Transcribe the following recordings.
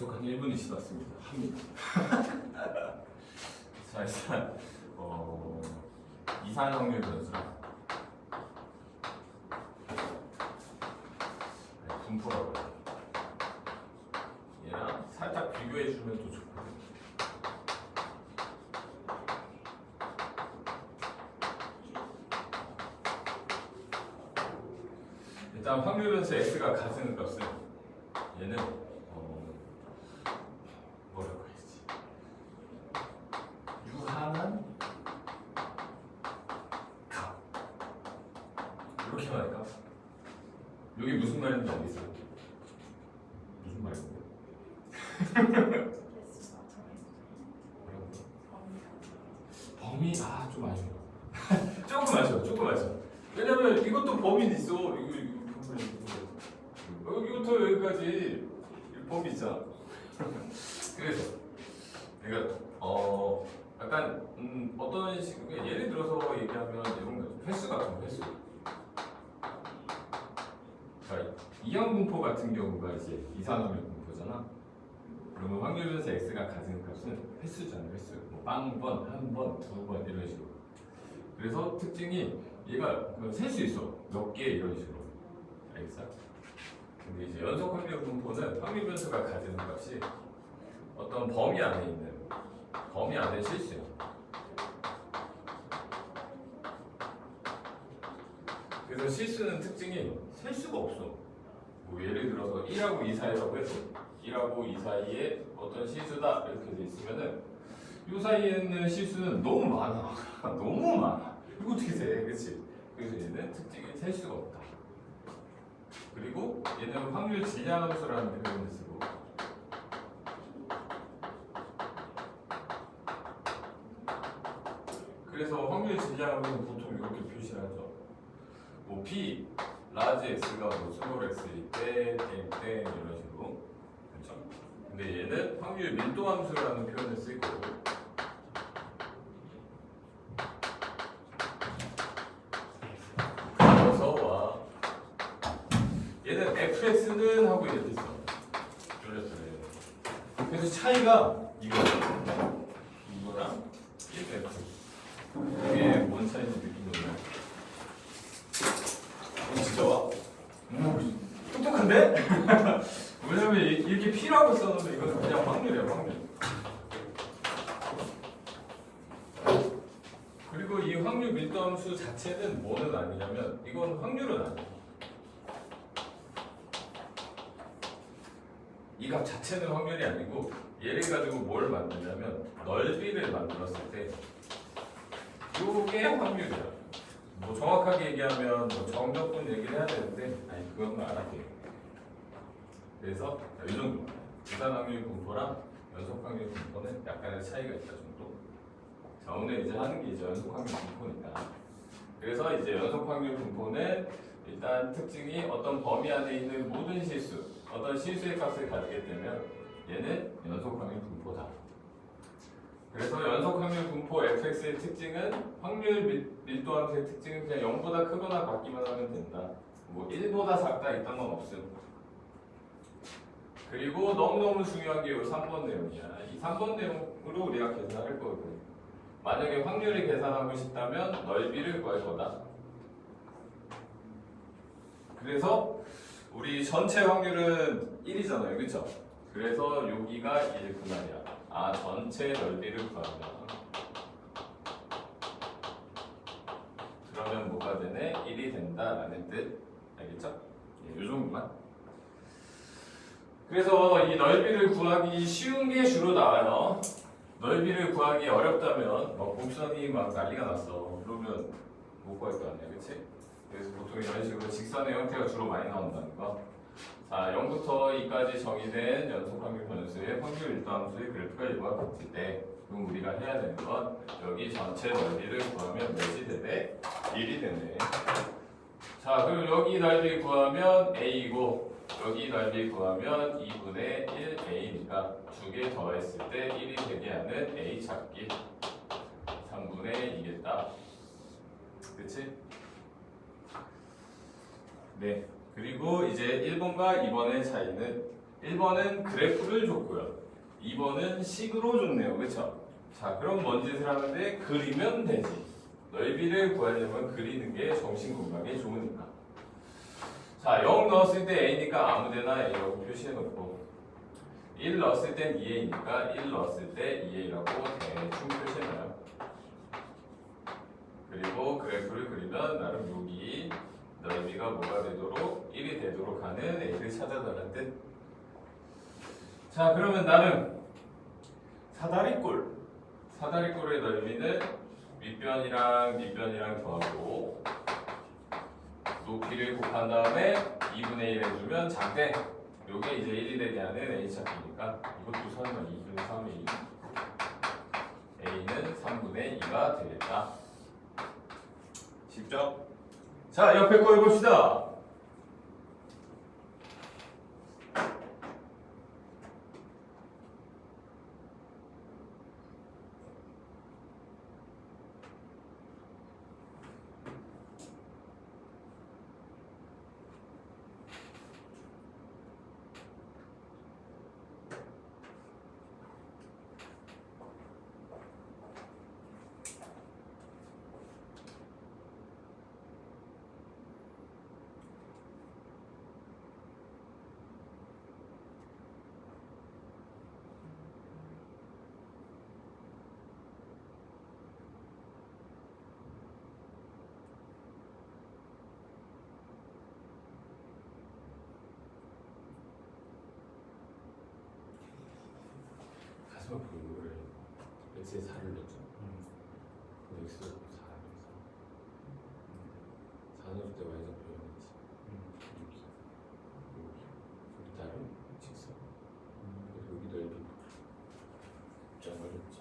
약속한 1분이 지났습니다. 합니다. 자, 일단 이산 확률 변수랑 분포라고 해요. 얘랑 살짝 비교해주면 또 좋거든요. 일단 확률 변수 x가 같은 값은 얘는 뭐라고 해야지? 유한한 값 이렇게 말할까? 여기 무슨 말인지 알겠어요? 무슨 말인가요? 범위 좀 아쉬워. 조금 아쉬워. 왜냐면 이것도 범위는 있어. 여기부터 여기까지 범위 있잖아. 그래서 그러니까 약간 어떤 식으로 예를 들어서 얘기하면 이런 거죠. 횟수 같은 거 횟수. 자, 이항분포 같은 경우가 이제 이산화면 분포잖아. 그러면 확률 변수 x가 가진 값은 횟수잖아. 횟수. 뭐 빵번, 한 번, 두 번 이런 식으로. 그래서 특징이 얘가 셀 수 있어. 몇 개 이런 식으로. 알겠어? 근데 이제 연속 확률 분포는 확률 변수가 가지는 값이 어떤 범위 안에 있는 범위 안에 실수야. 그래서 실수는 특징이 셀 수가 없어. 뭐 예를 들어서 1하고 2 사이라고 해서 1하고 2 사이에 어떤 실수다 이렇게 돼 있으면은 이 사이에 있는 실수는 너무 많아. 너무 많아. 이거 어떻게 돼? 그치? 그래서 얘는 특징이 셀 수가 없다. 그리고 얘는 확률 질량함수라는 표현을 쓰고 그래서 확률 질량함수는 보통 이렇게 표시를 하죠. 뭐 P, 라지 X가 뭐 스몰 X일 때 땡땡 이런 식으로 그렇죠? 근데 얘는 확률 밀도함수라는 표현을 쓸 거고 얘는 fx는 하고 이렇게 있어. 그래서 차이가 이거랑 1f. 이게 뭔 차이인지 느낀 거예요. 진짜 와. 똑똑한데? 왜냐면 이렇게 p라고 써놓으면 이거는 그냥 확률이야, 확률. 그리고 이 확률 밀도함수 자체는 뭐는 아니냐면 이건 확률은 아니야. 이 값 자체는 확률이 아니고 얘를 가지고 뭘 만드냐면 넓이를 만들었을 때 이게 확률이야. 뭐 정확하게 얘기하면 뭐 정적분 얘기를 해야 되는데 아니 그건 알아요. 그래서 이 정도 유산 확률 분포랑 연속 확률 분포는 약간의 차이가 있다 정도. 자 오늘 이제 하는 게 이제 연속 확률 분포니까. 그래서 이제 연속 확률 분포는 일단 특징이 어떤 범위 안에 있는 모든 실수 어떤 실수의 값을 가지게 되면 얘는 연속 확률 분포다. 그래서 연속 확률 분포 fx의 특징은 확률 밀도함수의 특징은 그냥 0보다 크거나 같기만 하면 된다. 뭐 1보다 작다 이딴 건 없음. 그리고 너무너무 중요한 게 이 3번 내용이야. 이 3번 내용으로 우리가 계산할 거거든. 만약에 확률을 계산하고 싶다면 넓이를 구할 거다. 그래서 우리 전체 확률은 1이잖아요. 그쵸? 그래서 여기가 1 그 말이야. 전체 넓이를 구한다. 그러면 뭐가 되네? 1이 된다라는 뜻. 알겠죠? 이 정도만. 그래서 이 넓이를 구하기 쉬운 게 주로 나와요. 넓이를 구하기 어렵다면 곡선이 막 난리가 났어. 그러면 못 구할 거 아니야. 그치? 그래서 보통 이런 식으로 직선의 형태가 주로 많이 나온다는 거. 자, 0부터 2까지 정의된 연속 확률 변수의 확률 밀도함수의 그래프가 이거와 같을 때 그럼 우리가 해야 되는 건 여기 전체 넓이를 구하면 몇이 되네? 1이 되네. 자, 그럼 여기 넓이 구하면 a이고 여기 넓이 구하면 2분의 1a니까 두 개 더했을 때 1이 되게 하는 a 찾기 3분의 2겠다. 그치? 네. 그리고 이제 1번과 2번의 차이는 1번은 그래프를 줬고요. 2번은 식으로 줬네요. 그쵸? 자, 그럼 뭔 짓을 하는데 그리면 되지. 넓이를 구하려면 그리는 게 정신 건강에 좋으니까. 자, 0 넣었을 때 A니까 아무데나 A라고 표시해놓고 1 넣었을 땐 2A니까 1 넣었을 때 2A라고 대충 표시해놔요. 그리고 그래프를 그리면 나름 여기 넓이가 뭐가 되도록 1이 되도록 하는 A를 찾아달라는 뜻. 자, 그러면 나름 사다리꼴의 넓이는 윗변이랑 밑변이랑 더하고 높이를 곱한 다음에 2분의 1 해주면 작대. 요게 이제 1이 되게 하는 A 찾기니까 이것도 설마 2분의 3의 2 A는 3분의 2가 되겠다. 쉽죠? 자, 옆에 거 해봅시다. 가슴 아프게 이거를 x에 4를 넣었죠. 그럼 x가 4 그래서 4 넣을 때 y좌표 0이지. 여기 다른 직선. 그래서 여기 넓이 좀 어렵지.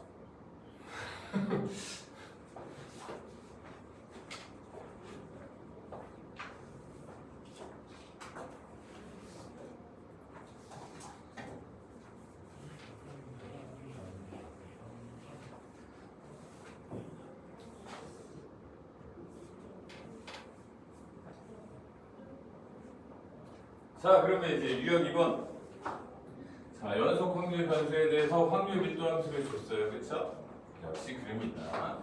자, 그러면 이제 유형 2번. 자, 연속 확률 변수에 대해서 확률 밀도 함수를 줬어요. 그쵸? 역시 그립니다.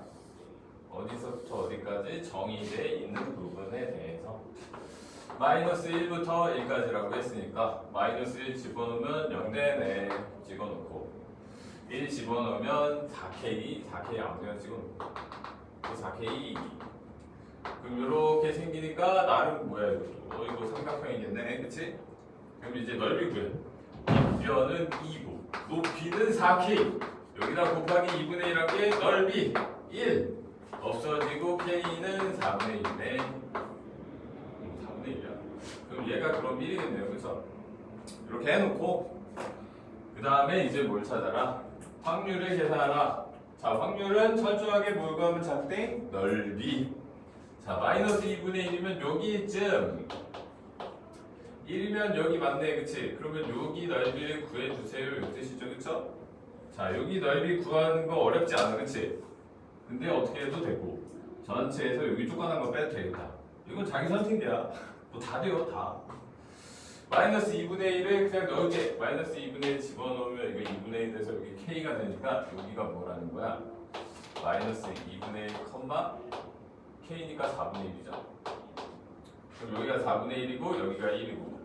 어디서부터 어디까지 정의되어 있는 부분에 대해서 마이너스 1부터 1까지라고 했으니까 마이너스 1 집어넣으면 0되네 찍어놓고 1 집어넣으면 4K 아무데나 찍어놓고 또 4K 그럼 이렇게 생기니까 나름 뭐야 이것도 이거 삼각형이겠네. 그치? 그럼 이제 넓이 구해. 밑변은 2고 높이는 4K 여기다 곱하기 2분의 1한 게 넓이 1 없어지고 K는 4분의 1이네. 4분의 1이야. 그럼 얘가 그럼 1이겠네요. 그래서 이렇게 해놓고 그 다음에 이제 뭘 찾아라? 확률을 계산하라. 자, 확률은 철저하게 뭘 구하면 작대? 넓이. 자, 마이너스 2분의 1이면 여기쯤 1이면 여기 맞네. 그치? 그러면 여기 넓이를 구해주세요. 이 뜻이죠. 그쵸? 자, 여기 넓이 구하는 거 어렵지 않아. 그치? 근데 어떻게 해도 되고 전체에서 여기 쪼까난 거 빼도 되겠다. 이건 자기 선택이야. 뭐 다 돼요. 다. 마이너스 2분의 1을 그냥 넣을게. 마이너스 2분의 1 집어넣으면 이거 2분의 1 돼서 여기 K가 되니까 여기가 뭐라는 거야? 마이너스 2분의 1, K니까 4분의 1이죠. 그럼 여기가 4분의 1이고 여기가 1이고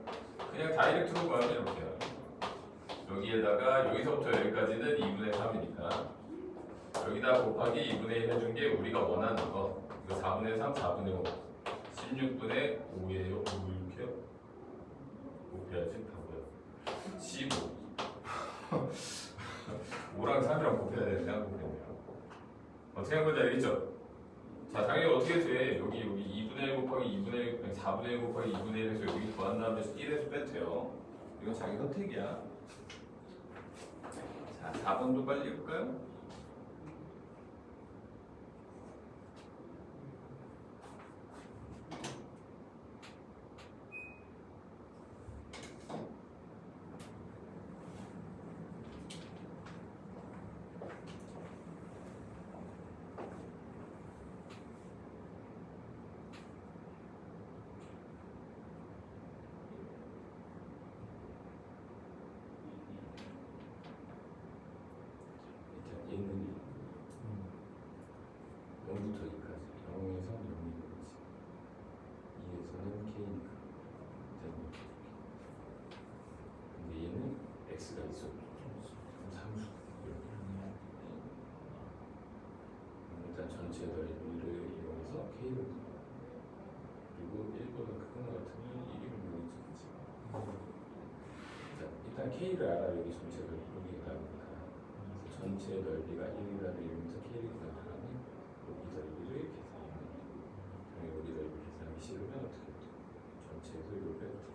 그냥 다이렉트로 구하면 이렇게 해요. 여기에다가 여기서부터 여기까지는 2분의 3이니까 여기다 곱하기 2분의 1 해준 게 우리가 원하는 거. 이거 4분의 3, 4분의 5 16분의 5예요. 5 이렇게요? 곱해야지 답은 15 5랑 3이랑 곱해야 되는데 안 곱했네요. 어떻게 한 건지 알겠죠? 자, 당연히 어떻게 돼? 여기 2분의 1 곱하기 2분의 1, 4분의 1 곱하기 2분의 1 해서 여기 구한 다음에 1에서 빼도 돼요. 이건 자기 선택이야. 자, 4번도 빨리 읽을까요? K를 알아. 여기 전체 넓이가 나오니까 전체 넓이가 1이라는 의미에서 K를 구하면 여기 넓이를 계산하면 여기 넓이 계산하기 싫으면 어떻게 돼? 전체에서 이걸 빼도 되지.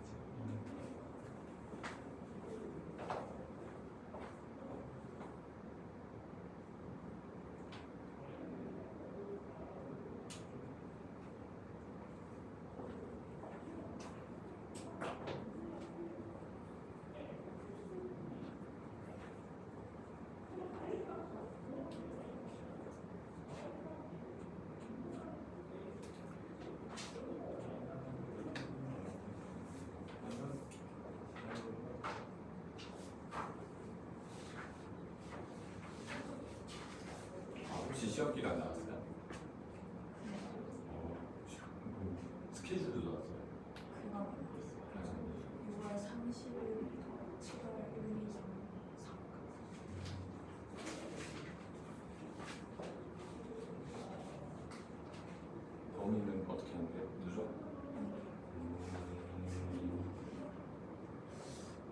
혹시 시험 기간 나왔어요? 스케줄도 나왔어요? 그거 6월 30일부터 7월 1, 2, 3, 4까지. 범위는 어떻게 하는데? 늦어?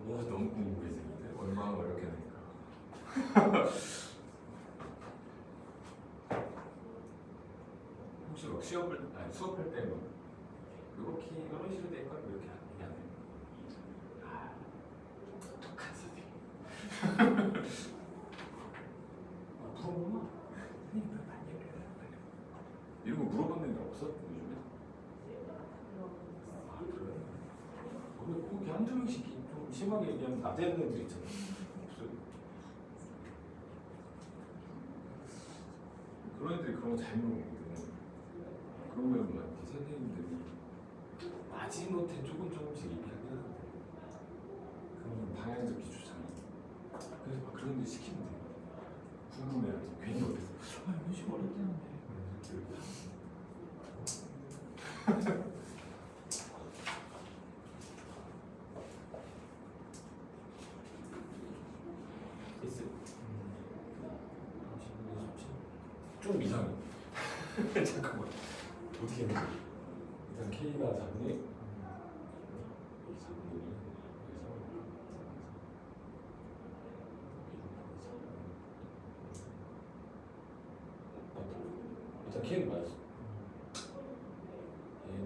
와 너무 궁금해지는데 얼마나 어렵게 될까. 혹시 막 시험을 아니 수업할 때는 이렇게 이런 식으로 될 걸 이렇게 안 해? 아 독특한 선생님. 물어보나? 이런 거 물어봤는 게 없어 요즘에? 아 그래? 원래 꼭 한두 명씩 좀 심하게 얘기하면 나대는 애들 있잖아. 없어요. 그런 애들이 그런 거 잘 물어보거든. 그러면 막 이렇게 선생님들이 마지못해 조금씩 얘기하긴 하거든. 그러면 방향 잡기 좋잖아. 그래서 막 그런 데 시키면 돼. 궁금해하지. 괜히 어땠어? 아 이런 식으로 어렵다는데. 있어? 좀 이상해. 잠깐만. 어떻게 했는데? 일단 K가 3이 3분이 일단 K는 맞았어. 얘는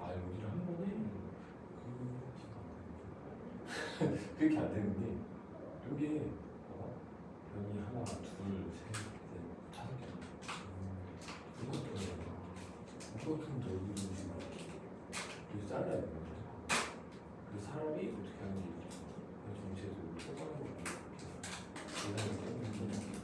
아 여기를 한 번에 그렇게 안 되는데 이게 변이 하나, 둘, 셋, 넷, 5개. 이것도 넓이로 식으로 여기 잘라야 되는 거죠. 그 사람이 어떻게 하는지 전체적으로 뽑아내는 거예요. 계산을 깨는 거예요.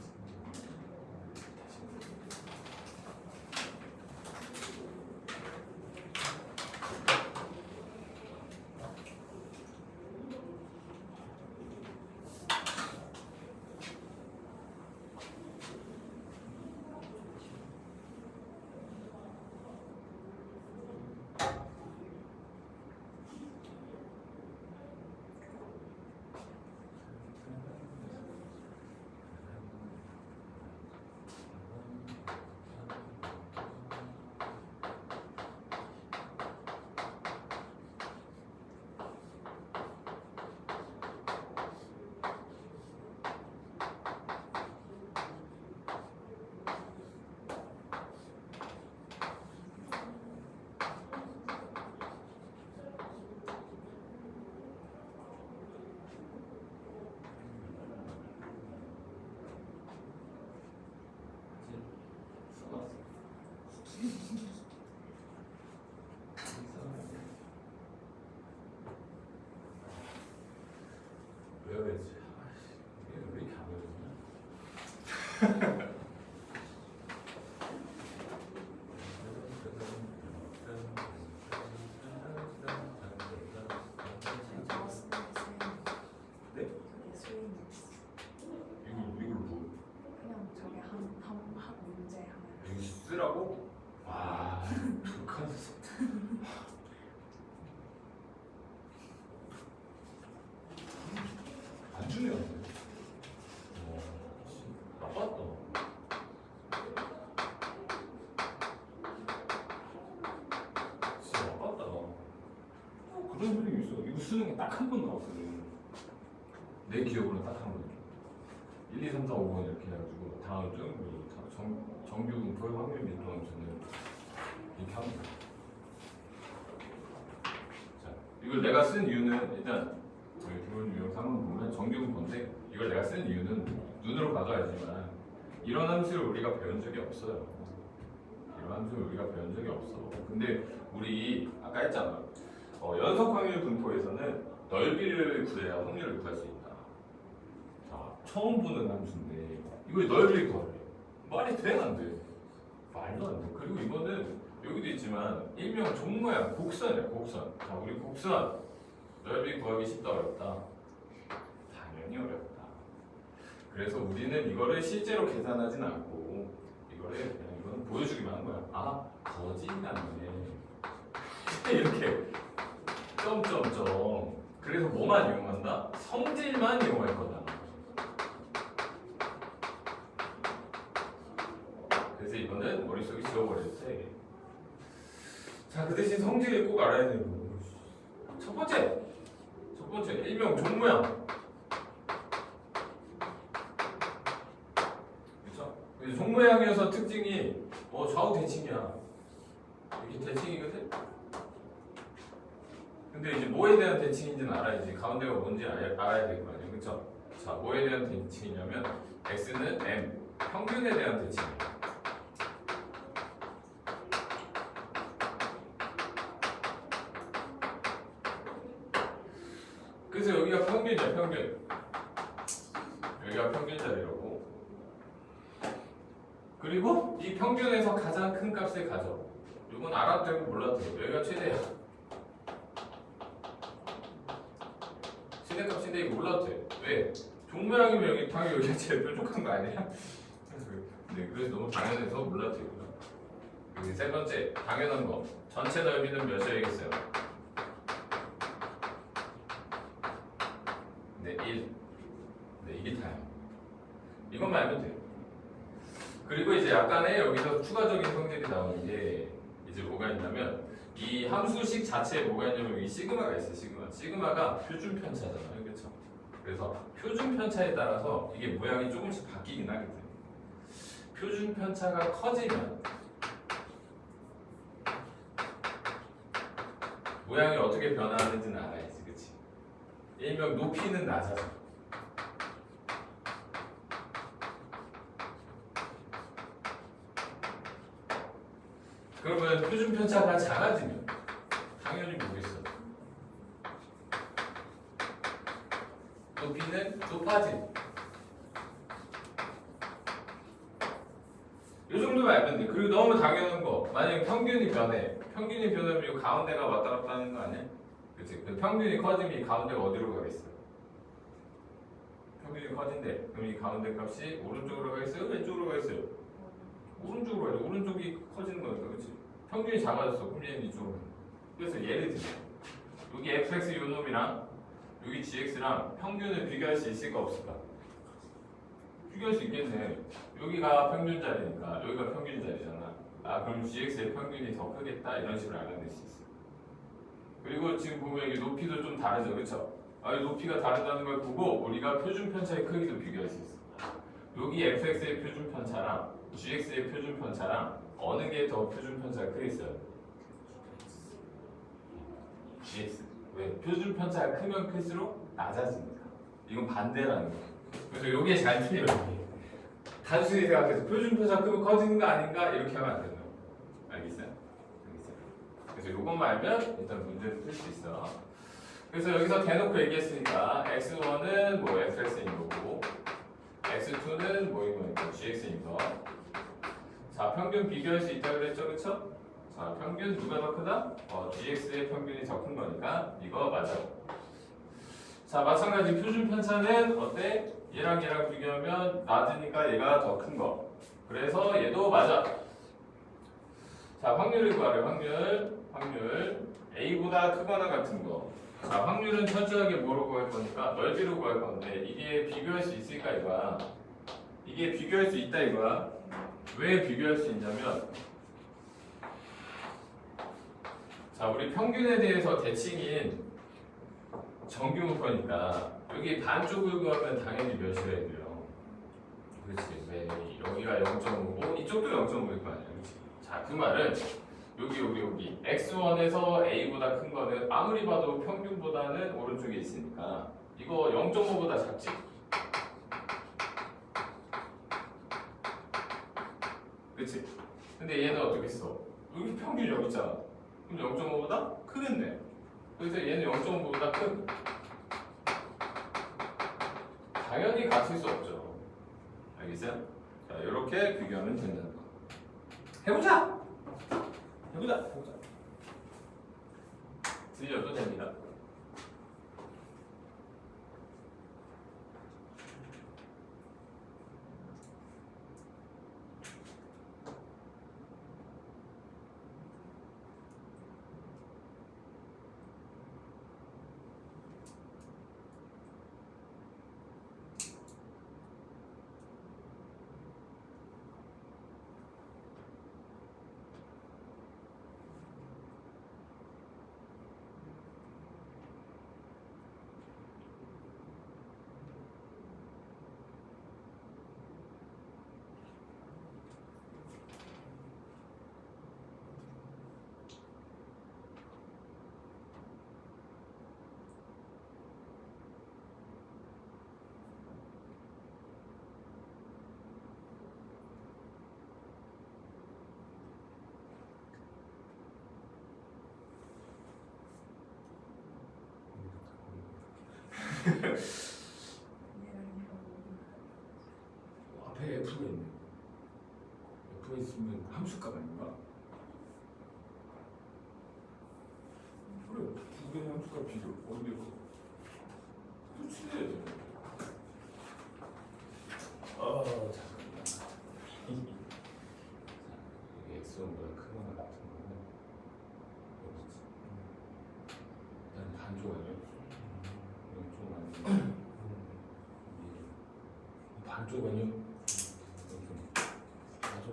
외워야지. 이게 왜 이렇게 안 외워지냐? 네? 그게 수행이 이걸 뭐? 그냥 저게 한 문제 하면 이거 쓰라고? 와, 독한 안 주네요. 나빴다. 그런 소리 있어. 이거 수능에 딱 한 번 나왔거든. 내 기억으로 딱 한 번. 1, 2, 3, 4, 5번 이렇게 해가지고 다음 주 정규 분포의 확률 밀도함수는 이렇게 합니다. 자, 이걸 내가 쓴 이유는 일단 기본 유형 3번 보면 정규 분포인데 이걸 내가 쓴 이유는 눈으로 봐도 알지만 이런 함수를 우리가 배운 적이 없어요. 이런 함수를 우리가 배운 적이 없어. 근데 우리 아까 했잖아. 연속 확률 분포에서는 넓이를 구해야 확률을 구할 수 있다. 자, 처음 보는 함수인데 이걸 넓이를 구하래. 말이 돼? 안 돼? 말도 안 돼. 그리고 이거는 여기도 있지만 일명 종모양 곡선이야. 곡선. 자, 우리 곡선 넓이 구하기 쉽다 어렵다? 당연히 어렵다. 그래서 우리는 이거를 실제로 계산하진 않고 이거를 그냥 이거는 보여주기만 한 거야. 아, 거짓말이네. 이렇게 점점점. 그래서 뭐만 이용한다? 성질만 이용할 거다. 그래서 이거는 머릿속에 지워버릴 때. 자, 그 대신 성질을 꼭 알아야 되는 거. 첫 번째 일명 종모양. 그렇죠? 그래서 종모양이어서 특징이 좌우 대칭이야. 이렇게 대칭이거든. 근데 이제 뭐에 대한 대칭인지는 알아야지. 가운데가 뭔지 알아야 될 거 아니야, 그렇죠? 자, 뭐에 대한 대칭이냐면 x는 m 평균에 대한 대칭이야. 그래서 여기가 평균이야, 평균. 여기가 평균 자리라고. 그리고 이 평균에서 가장 큰 값을 가져. 이건 알아도 되고 몰라도 되고. 여기가 최대야. 최대값인데 이거 몰라도 돼. 왜? 종모양이면 여기 당연히 여기가 제일 뾰족한 거 아니야? 네, 그래서 너무 당연해서 몰라도 되고요. 여기 세 번째, 당연한 거. 전체 넓이는 몇이야겠어요? 네, 1. 네, 이게 다야. 이것만 알면 돼요. 그리고 이제 약간의 여기서 추가적인 성질이 나오는 게 이제 뭐가 있냐면 이 함수식 자체에 뭐가 있냐면 여기 시그마가 있어요. 시그마가 표준 편차잖아요. 그렇죠? 그래서 표준 편차에 따라서 이게 모양이 조금씩 바뀌긴 하거든. 표준 편차가 커지면 모양이 어떻게 변화하는지는 알아야지. 그렇지? 일명 높이는 낮아져. 그러면 표준 편차가 작아지면 당연히 뭐겠어? 높이는 높아지. 이 정도만 알면 돼. 그리고 너무 당연한 거. 만약에 평균이 변해. 평균이 변하면 이 가운데가 왔다 갔다 하는 거 아니야? 그치? 그 평균이 커지면 이 가운데가 어디로 가겠어? 평균이 커진대. 그럼 이 가운데 값이 오른쪽으로 가겠어요? 왼쪽으로 가겠어요? 오른쪽으로 가죠. 오른쪽이 커지는 거니까, 그렇지? 평균이 작아졌어. 그럼 얘는 이쪽으로. 그래서 예를 들면 여기 fx 요 놈이랑 여기 gx랑 평균을 비교할 수 있을까 없을까? 비교할 수 있겠네. 여기가 평균 자리니까 여기가 평균 자리잖아. 아, 그럼 gx의 평균이 더 크겠다 이런 식으로 알아낼 수 있어. 그리고 지금 보면 이게 높이도 좀 다르죠, 그렇죠? 아, 이 높이가 다르다는 걸 보고 우리가 표준 편차의 크기도 비교할 수 있어. 여기 fx의 표준 편차랑 gx의 표준 편차랑 어느 게 더 표준 편차가 크겠어요? gx. 왜? 표준 편차가 크면 클수록 낮아지니까. 이건 반대라는 거야. 그래서 이게 잘 틀려요. 단순히 생각해서 표준 편차 크면 커지는 거 아닌가 이렇게 하면 안 된다. 알겠어요? 그래서 이것만 알면 일단 문제를 풀 수 있어. 그래서 여기서 대놓고 얘기했으니까 x1은 뭐 fx인 거고 x2는 뭐인 거니까 gx인 거. 자, 평균 비교할 수 있다고 그랬죠, 그쵸? 자, 평균 누가 더 크다? gx의 평균이 더 큰 거니까 이거 맞아. 자, 마찬가지 표준 편차는 어때? 얘랑 비교하면 낮으니까 얘가 더 큰 거. 그래서 얘도 맞아. 자, 확률을 구하래. 확률 a보다 크거나 같은 거. 자, 확률은 철저하게 뭐로 구할 거니까 넓이로 구할 건데 이게 비교할 수 있을까 이거야. 이게 비교할 수 있다 이거야. 왜 비교할 수 있냐면 자, 우리 평균에 대해서 대칭인 정규문포니까 여기 반쪽을 구하면 당연히 몇이어야 돼요. 그렇지. 네, 여기가 0.5고 이쪽도 0.5일 거 아니야. 그렇지. 자, 그 말은 여기 x1에서 a보다 큰 거는 아무리 봐도 평균보다는 오른쪽에 있으니까 이거 0.5보다 작지. 그치? 근데 얘는 어떻게 써? 여기 평균 여기 있잖아. 그럼 0.5보다 크겠네. 그래서 얘는 0.5보다 큰. 당연히 같을 수 없죠. 알겠어요? 자, 이렇게 비교하면 된다는 거. 해보자! 해보자! 들려도 됩니다. 앞에 F가 있네. F가 있으면 함수값 아닌가? 그래, 두 개의 함수값 비교. 어디 있어? 그렇지. 잠깐만. 여기 X1보다 크거나 같은 거는 여기지. 난 반조 아니야? 여기 좀 아니야? 반조 아니야? 반조?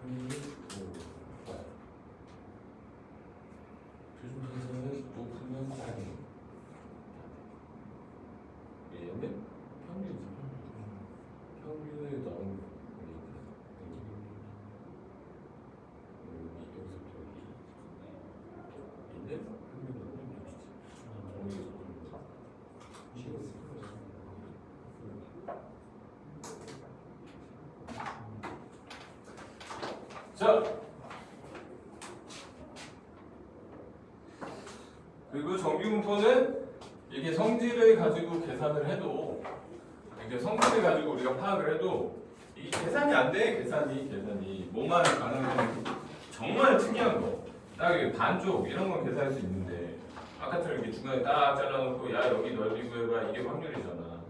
평균이 5. 표준 편차는 높으면 4개. 얘는 평균이지. 평균을 넣은 거니까 여기서부터 여기. 얘는 평균을 넣으면 몇이지? 자, 그리고 정규분포는 이게 성질을 가지고 계산을 해도 이게 성질을 가지고 우리가 파악을 해도 이 계산이 안 돼. 계산이 뭐만 가능한 정말 특이한 거. 딱 이게 반쪽 이런 건 계산할 수 있는데 아까처럼 이렇게 중간에 딱 잘라놓고 야 여기 넓이 구해봐 이게 확률이잖아.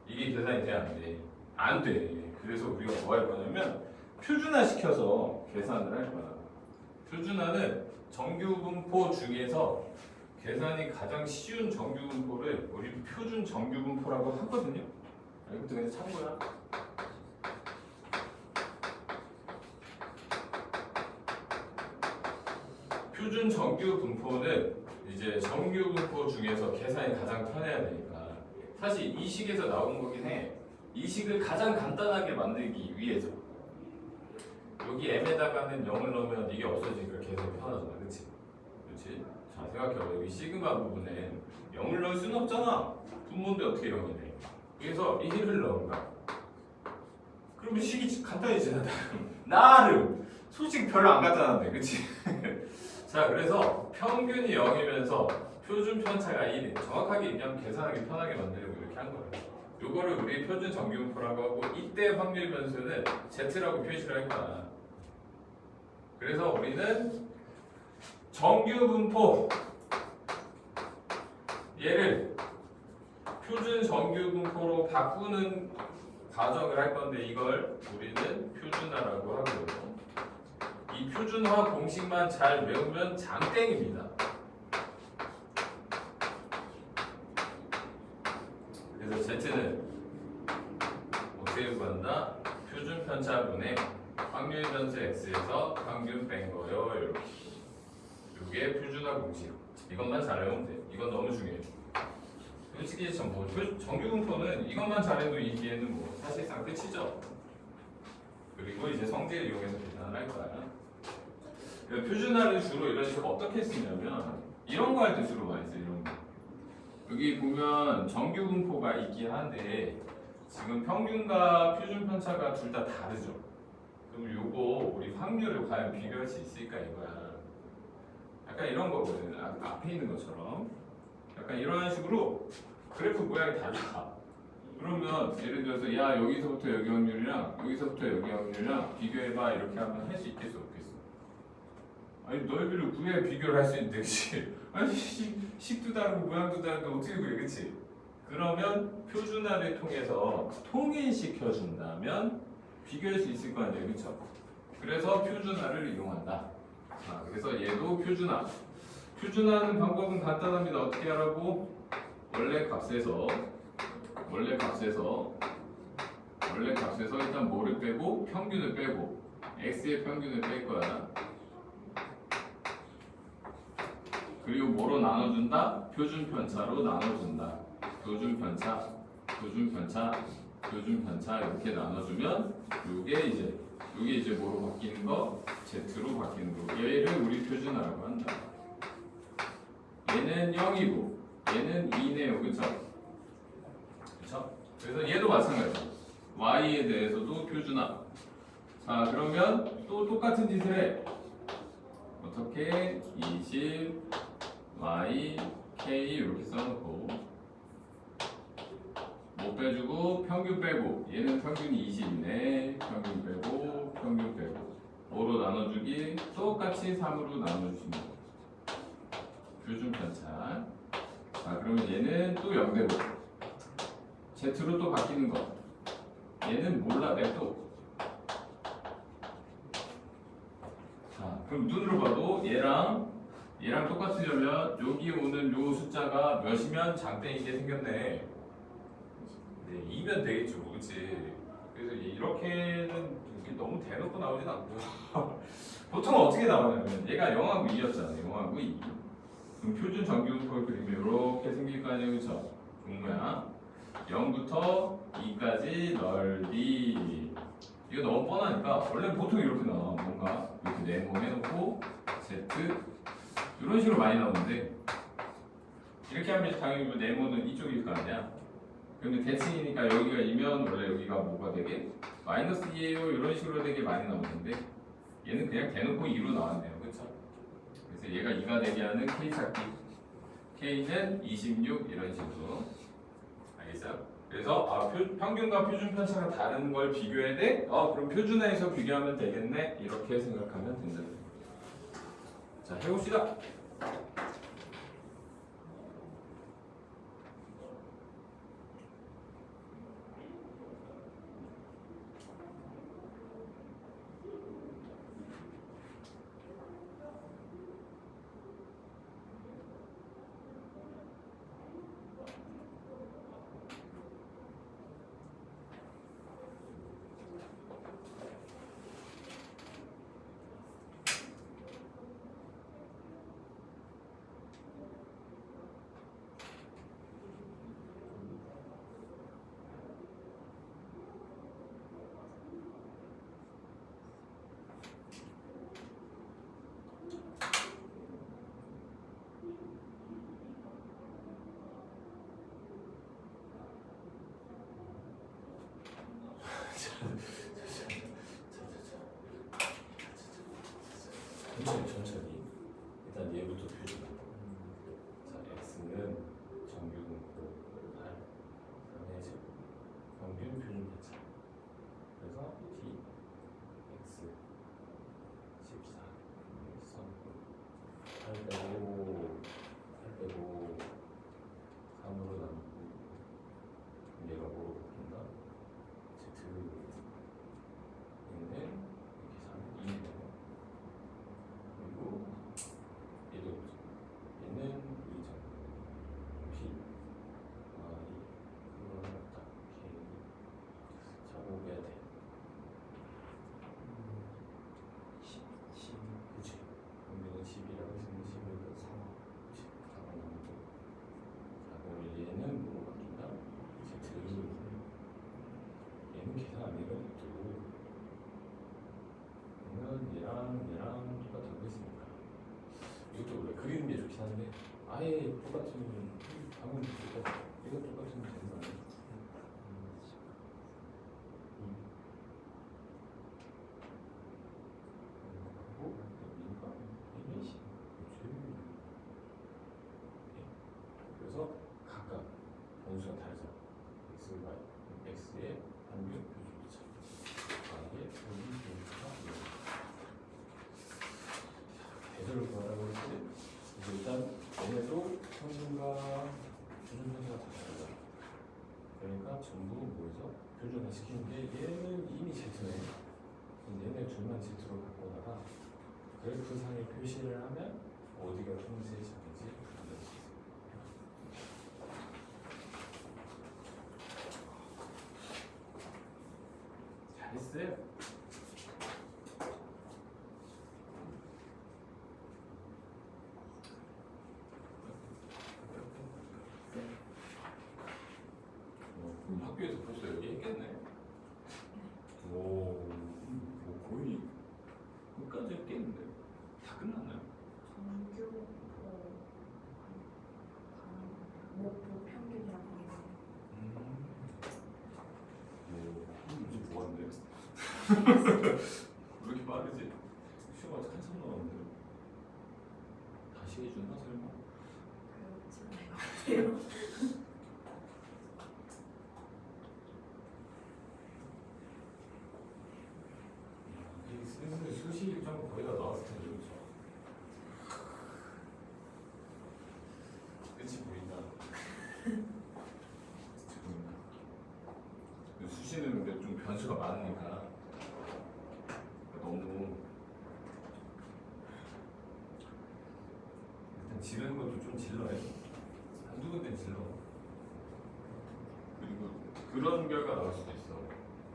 이게 계산이 돼 안 돼? 안 돼. 그래서 우리가 뭐 할 거냐면 표준화 시켜서 계산을 할 거야. 표준화는 정규분포 중에서 계산이 가장 쉬운 정규분포를 우리 표준 정규분포라고 하거든요. 이것도 그냥 참고야. 표준 정규분포는 이제 정규분포 중에서 계산이 가장 편해야 되니까 사실 이 식에서 나온 거긴 해. 이 식을 가장 간단하게 만들기 위해서 여기 m에다가는 0을 넣으면 이게 없어지니까 계산이 편하잖아. 그치? 그치? 자 생각해봐. 여기 시그마 부분에 0을 넣을 수는 없잖아. 분모인데 어떻게 0이네. 그래서 1을 넣은가? 그러면 식이 간단해지잖아. 나름 솔직히 별로 안 간단한데 그치? 자 그래서 평균이 0이면서 표준 편차가 1이 정확하게 얘기하면 계산하기 편하게 만들려고 이렇게 한 거예요. 요거를 우리 표준 정규분포라고 하고 이때 확률 변수는 Z라고 표시를 할 거야. 그래서 우리는 정규분포 얘를 표준 정규분포로 바꾸는 과정을 할 건데 이걸 우리는 표준화라고 하고요. 이 표준화 공식만 잘 외우면 장땡입니다. 그래서 Z는 어떻게 구한다? 표준 편차분의 확률 변수 X에서 평균 뺀 거요. 이렇게. 이게 표준화 공식. 이것만 잘 외우면 돼. 이건 너무 중요해. 솔직히 뭐 정규분포는 이것만 잘해도 이 뒤에는 뭐 사실상 끝이죠. 그리고 이제 성질 이용해서 계산을 할 거야. 표준화를 주로 이런 식으로 어떻게 쓰냐면 이런 거 할 때 주로 많이 써. 이런 거. 여기 보면 정규분포가 있긴 한데 지금 평균과 표준 편차가 둘 다 다르죠. 그럼 요거 우리 확률을 과연 비교할 수 있을까 이거야. 약간 이런 거거든. 앞에 있는 것처럼. 약간 이런 식으로 그래프 모양이 달라. 그러면 예를 들어서 야 여기서부터 여기 확률이랑 여기서부터 여기 확률이랑 비교해봐 이렇게 하면 할 수 있겠어 없겠어? 아니 넓이를 구해야 비교를 할 수 있는데 그치? 아니 식도 다르고 모양도 다른데 어떻게 구해 그치? 그러면 표준화를 통해서 통일시켜준다면 비교할 수 있을 거 아니에요 그쵸? 그래서 표준화를 이용한다. 자, 그래서 얘도 표준화. 표준화하는 방법은 간단합니다. 어떻게 하라고? 원래 값에서 일단 뭐를 빼고 평균을 빼고 x의 평균을 뺄 거야. 그리고 뭐로 나눠준다? 표준 편차로 나눠준다. 표준 편차 이렇게 나눠주면 요게 이제 뭐로 바뀌는 거? z로 바뀌는 거. 얘를 우리 표준화라고 한다. 얘는 0이고 얘는 2네요. 그쵸? 그래서 얘도 마찬가지. y에 대해서도 표준화. 자 그러면 또 똑같은 짓을 해. 어떻게? 20 y k 이렇게 써놓고 뭐 빼주고 평균 빼고 얘는 평균이 20이네. 평균 빼고 5로 나눠주기 똑같이 3으로 나눠주시면 표준 편차. 자 그러면 얘는 또 0되고 Z로 또 바뀌는 거. 얘는 몰라 냅둬. 자 그럼 눈으로 봐도 얘랑 똑같으려면 여기 오는 요 숫자가 몇이면 장땡이게 생겼네. 네, 2면 되겠죠, 그렇지? 그래서 이렇게는 이게 너무 대놓고 나오진 않고 보통 어떻게 나오냐면 얘가 0하고 2였잖아요. 0하고 2. 그럼 표준 정규분포를 그리면 이렇게 생길 거 아니에요, 그렇죠? 분모야. 0부터 2까지 넓이. 이거 너무 뻔하니까 원래 보통 이렇게 나와. 뭔가 이렇게 네모해놓고 Z 이런 식으로 많이 나오는데 이렇게 하면 당연히 뭐 네모는 이쪽일 거 아니야. 근데 대칭이니까 여기가 2면 원래 여기가 뭐가 되게 마이너스 2예요 이런 식으로 되게 많이 나오는데 얘는 그냥 대놓고 2로 나왔네요. 그쵸? 그래서 얘가 2가 되게 하는 K 찾기. K는 26 이런 식으로. 알겠어요? 그래서 평균과 표준 편차가 다른 걸 비교해야 돼? 그럼 표준화해서 비교하면 되겠네? 이렇게 생각하면 된다. 자, 해봅시다. 천천히. 일단 얘부터 표준화. 자, x는 정규분포 8, 3의 제곱, 평균 표준 편차. 그래서 t, x, 14, 써놓고 8 빼고 3으로 나누고 얘가 뭐로 바뀐다? z 얘는 이렇게 3, 2네요. 그리고 x, y, x의 확률 표준이죠. y의 표준 비율과 대조를 구하라고 할 때 일단 얘네도 평균과 표준 편차가 다 다르다. 그러니까 전부 모여서 표준화 시키는데 얘는 이미 Z네. 얘네 둘만 Z로 바꾸다가 그래프상에 표시를 하면 어디가 통제의 장인지判断수 있어요. 잘했어요. 그럼 학교에서 벌써 얘기했겠네. 오, 뭐 거의 끝까지 했겠는데 다 끝났나요? 정규 목표 평균이라고 뭐 한데? 왜 이렇게 빠르지? 시간 아직 한참 남았는데 다시 해주나 설마? 그렇지 않아요. 이 슬슬 수시 일정 거의 다 나왔을 텐데 그렇죠? 끝이 보인다. 수시는 근데 좀 변수가 많으니까 너무 일단 지르는 것도 좀 질러요. 한두 군데 질러. 그리고 그런 결과 나올 수도 있어.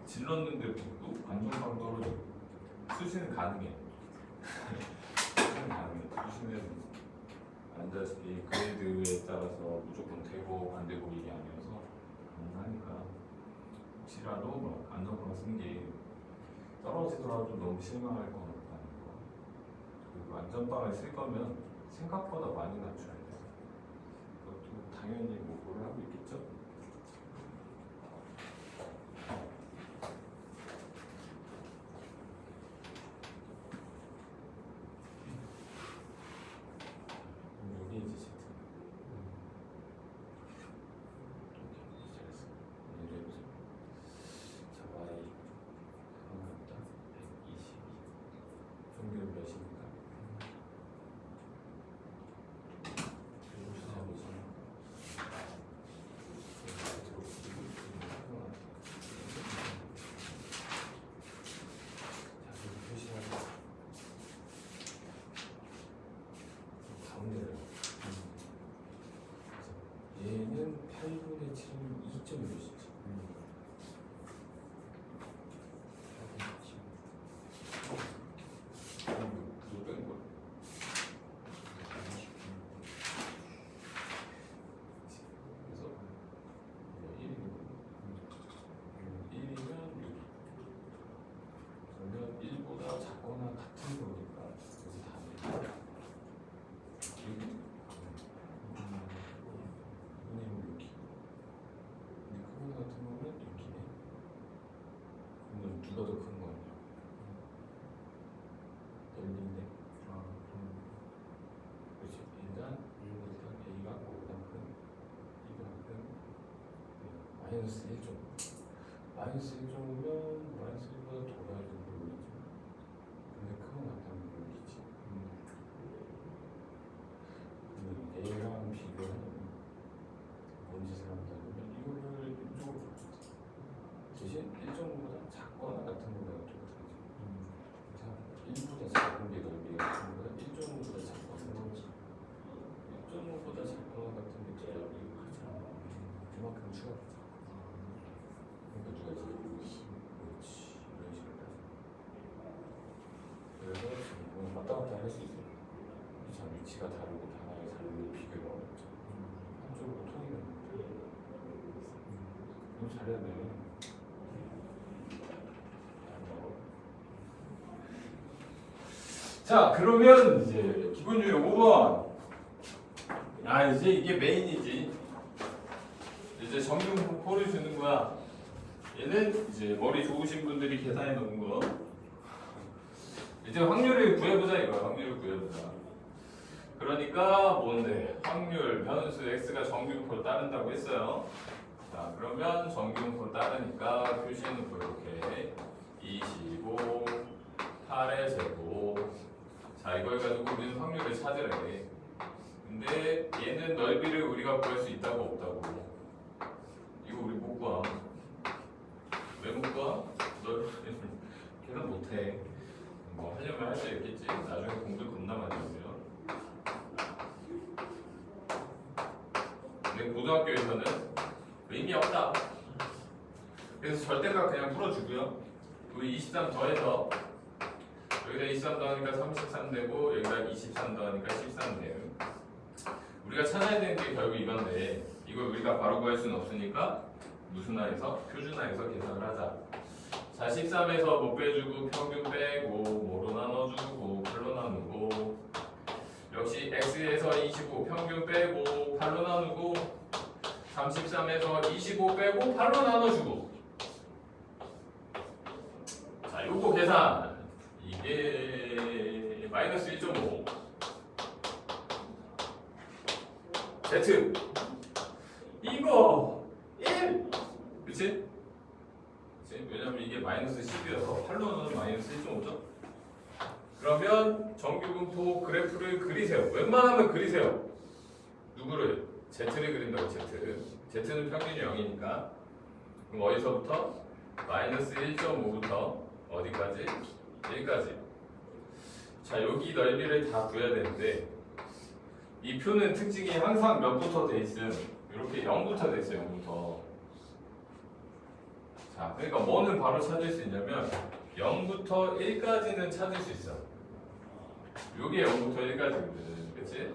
질렀는데 또 안정감 떨어져. 수시는 가능해. 수시는 가능해. 수시는 안다시피 그레이드에 따라서 무조건 되고 안 되고 이게 아니어서 가능하니까 혹시라도 막 안정감 쓴 게 떨어지더라도 너무 실망할 건 없다는 거. 그리고 안전빵을 쓸 거면 생각보다 많이 낮춰야 돼. 그것도 당연히 목표를 하고 있겠죠. 여기 이제 Z. 잘했어. 얘를 해보자. 자, Y 그럼 일단 122. 평균 몇입니까? 8분의 7은 2.1이죠. 그거 뺀 거야. 그래서 1이면 6. 그러면 1보다 작거나 같은 거니까 여기 답이 6. 같은 거는 6이네. 그러면 누가 더 큰 거 아니야? 열린데. 그렇지. 일단 A가 5보다 큰, B보다 큰 마이너스 1점. 마이너스 1점이면 마이너스 1보다 더 나야 되는 거겠죠. 근데 그건 나타나는 거겠지. 그러면 A랑 비교하면 뭔 짓을 한다면 이거를 이쪽으로 대신 1.5보다 작거나 같은 거가 똑같아요. 자, 1보다 작은 게 넓이가 같은 거야. 1.5보다 작거나 1.5보다 작거나 같은 게 넓이가 크잖아. 그만큼 추가되죠. 그러니까 누가 이제 그렇지 이런 식으로 따져. 그래서 지금 왔다 갔다 할 수 있어요. 참 위치가 다르고 단어의 다르고 비교가 어렵죠. 한쪽으로 통일을 너무 잘해야 돼. 자, 그러면 이제 기본 유형 5번. 아, 이제 이게 메인이지. 이제 정규분포를 주는 거야. 얘는 이제 머리 좋으신 분들이 계산해 놓은 거. 이제 확률을 구해보자 이거야. 확률을 구해보자. 그러니까 뭔데? 확률 변수 x가 정규분포를 따른다고 했어요. 자, 그러면 그러면 정규분포 따르니까 표시는 이렇게 25, 8의 제곱. 자, 이걸 가지고 우리는 확률을 찾으래. 근데 얘는 넓이를 우리가 구할 수 있다고 없다고? 이거 우리 못 구함. 왜 못 구함? 넓이를 걔는 못해. 뭐 하려면 할 수 있겠지. 나중에 공부 겁나 많이 하면. 근데 고등학교에서는 의미 없다. 그래서 절대값 그냥 풀어주고요. 우리 23 더해서 여기다 23 더하니까 33 되고 여기다 23 더하니까 13 돼요. 우리가 찾아야 되는 게 결국 이건데 이걸 우리가 바로 구할 수는 없으니까 무슨 하에서? 표준하에서 계산을 하자. 자, 13에서 뭐 빼주고 평균 빼고 뭐로 나눠주고 8로 나누고 역시 x에서 25 평균 빼고 8로 나누고 33에서 25 빼고 8로 나눠주고. 자, 요거 계산. 이게 마이너스 1.5 Z 이거 1 그치? 왜냐면 이게 마이너스 10이어서 8로는 마이너스 1.5죠? 그러면 정규분포 그래프를 그리세요. 웬만하면 그리세요. 누구를? Z를 그린다고 Z는 평균이 0이니까 그럼 어디서부터? 마이너스 1.5부터 어디까지? 1까지. 자, 여기 넓이를 다 구해야 되는데 이 표는 특징이 항상 몇부터 돼 있음? 이렇게 0부터 돼 있어요. 0부터. 자, 그러니까 뭐는 바로 찾을 수 있냐면 0부터 1까지는 찾을 수 있어. 요게 0부터 1까지거든. 그치?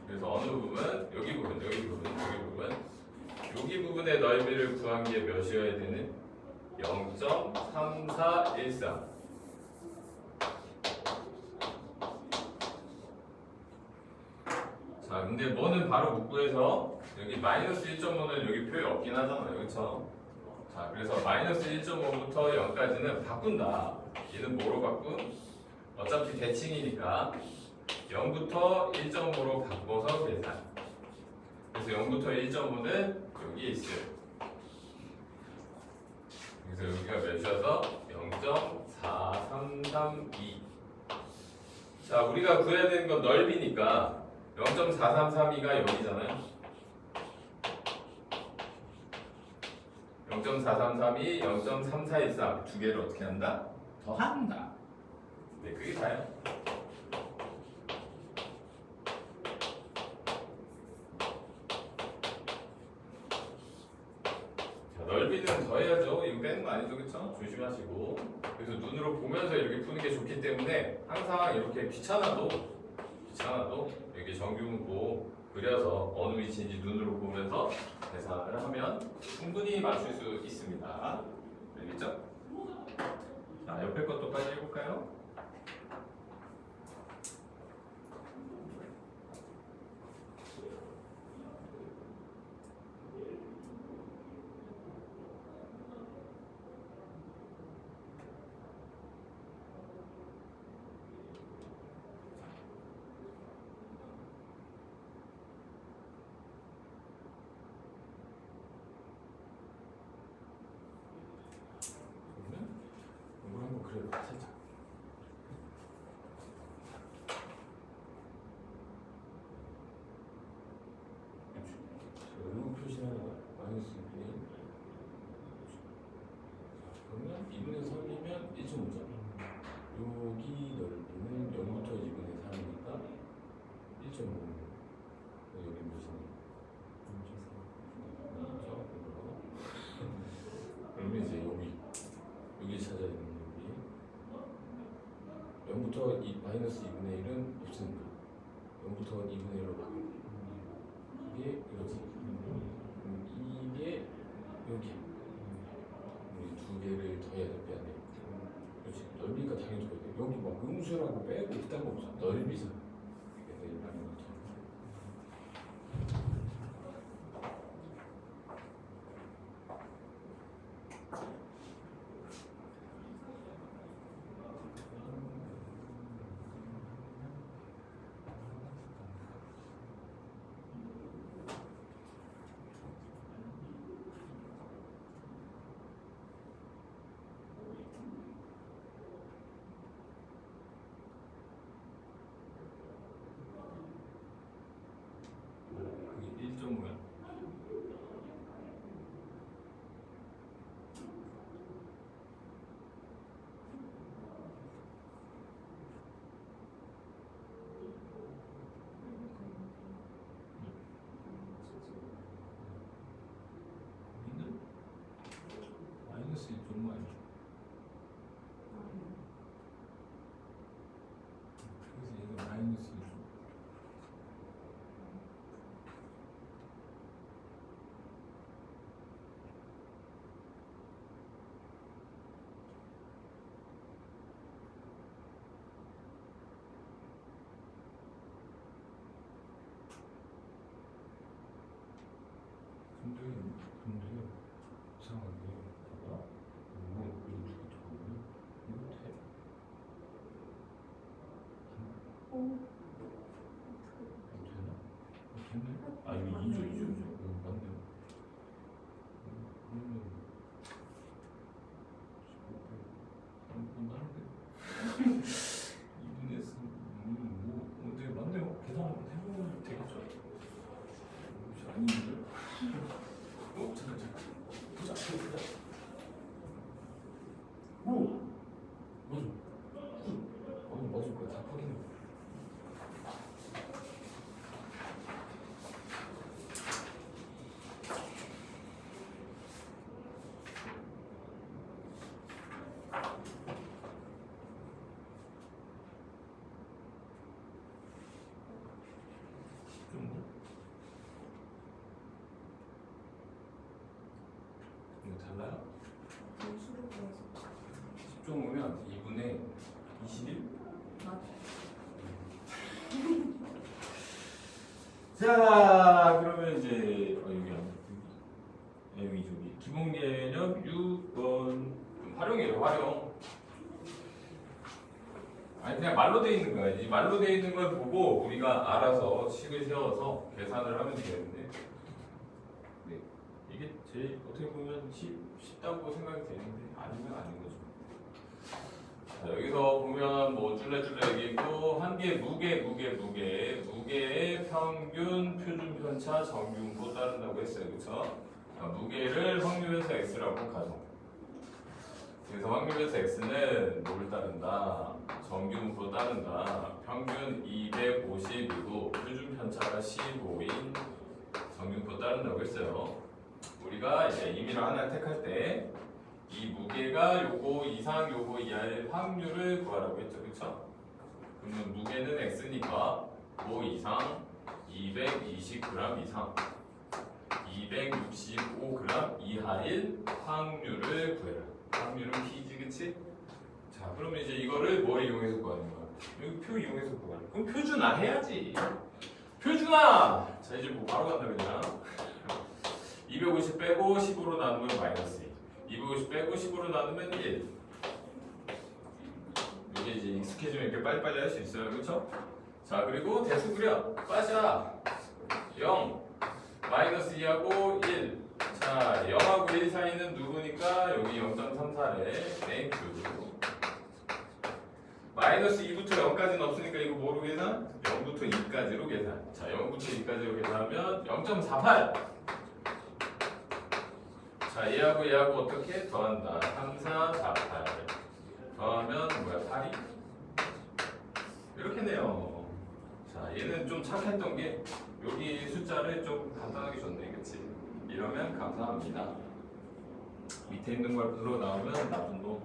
그래서 어느 부분? 여기 부분, 여기 부분, 여기 부분. 여기 부분의 넓이를 구한 게 몇이어야 되는? 0.3413. 자, 근데 뭐는 바로 못 구해서 여기 마이너스 1.5는 여기 표에 없긴 하잖아요. 그쵸? 자, 그래서 마이너스 1.5부터 0까지는 바꾼다. 얘는 뭐로 바꾼? 어차피 대칭이니까 0부터 1.5로 바꿔서 계산. 그래서 0부터 1.5는 여기에 있어요. 그래서 여기가 몇이어서 0.4332. 자, 우리가 구해야 되는 건 넓이니까 0.4332가 여기잖아요. 0.4332, 0.3413 두 개를 어떻게 한다? 더한다. 네, 그게 다예요. 자, 넓이는 더해야죠. 이거 빼는 거 아니죠, 그쵸? 조심하시고. 그래서 눈으로 보면서 이렇게 푸는 게 좋기 때문에 항상 이렇게 귀찮아도 여기 정규분포 그려서 어느 위치인지 눈으로 보면서 계산을 하면 충분히 맞출 수 있습니다. 알겠죠? 자, 옆에 것도 빨리 해볼까요? 이거 한번 그려봐, 살짝. 이거 표시하는 거야. 마이너스 2분의 1. 그러면 2분의 3이면 1.5잖아. 여기 넓이는 0부터 2분의 3이니까 1.5. 여기 몇이냐? 0.4. 그러면 이제 여기 찾아야 되는 여기 0부터 마이너스 2분의 1은 없으니까 0부터 2분의 1로 바꿔. 이게 이거지. 이게 여기. 우리 두 개를 더해야 돼, 빼야 돼. 그렇지. 넓이가 당연히 줘야 돼. 여기 막 음수라고 빼고 그딴 거 없어. 넓이잖아. 그래서 일반인 것처럼. 달라요? 수로 구해서 10종 오면 2분의 21? 맞아요. 자, 그러면 이제 여기 기본 개념 6번 활용이에요, 활용. 아니 그냥 말로 돼 있는 거야. 이 말로 돼 있는 걸 보고 우리가 알아서 식을 세워서 계산을 하면 되겠는데. 네, 이게 제일 어떻게 보면 쉽다고 생각이 되는데 아니면 아닌 거죠. 자, 여기서 보면 뭐 줄레줄레 얘기했고 한계 무게의 평균 표준 편차 정규분포 따른다고 했어요, 그렇죠? 무게를 확률에서 x라고 가정. 그래서 확률에서 x는 뭘 따른다? 정규분포 따른다. 평균 250이고 표준 편차가 15인 정규분포 따른다고 했어요. 우리가 이제 임의로 하나 택할 때 이 무게가 요거 이상 요거 이하의 확률을 구하라고 했죠, 그렇죠? 그러면 무게는 x니까 5 이상 220g 이상 265g 이하일 확률을 구해라. 확률은 p지, 그치? 자, 그러면 이제 이거를 뭘 이용해서 구하는 거야? 여기 표 이용해서 구하는 거야. 그럼 표준화 해야지. 표준화! 자, 이제 뭐 바로 간다 그냥. 250 빼고 10으로 나누면 마이너스 2. 250 빼고 10으로 나누면 1. 이게 이제 익숙해지면 이렇게 빨리빨리 할 수 있어요, 그렇죠? 자, 그리고 대수 그려. 빠져. 0. 마이너스 2하고 1. 자, 0하고 1 사이는 누구니까 여기 0.34래. 땡큐. 마이너스 2부터 0까지는 없으니까 이거 뭐로 계산? 0부터 2까지로 계산. 자, 0부터 2까지로 계산하면 0.48. 자, 얘하고 어떻게 더한다? 3, 4, 4, 8. 더하면 뭐야? 8이? 이렇게 네요. 자, 얘는 좀 착했던 게 여기 숫자를 좀 간단하게 줬네, 그치? 이러면 감사합니다. 밑에 있는 걸 풀어 나오면 나쁜 놈.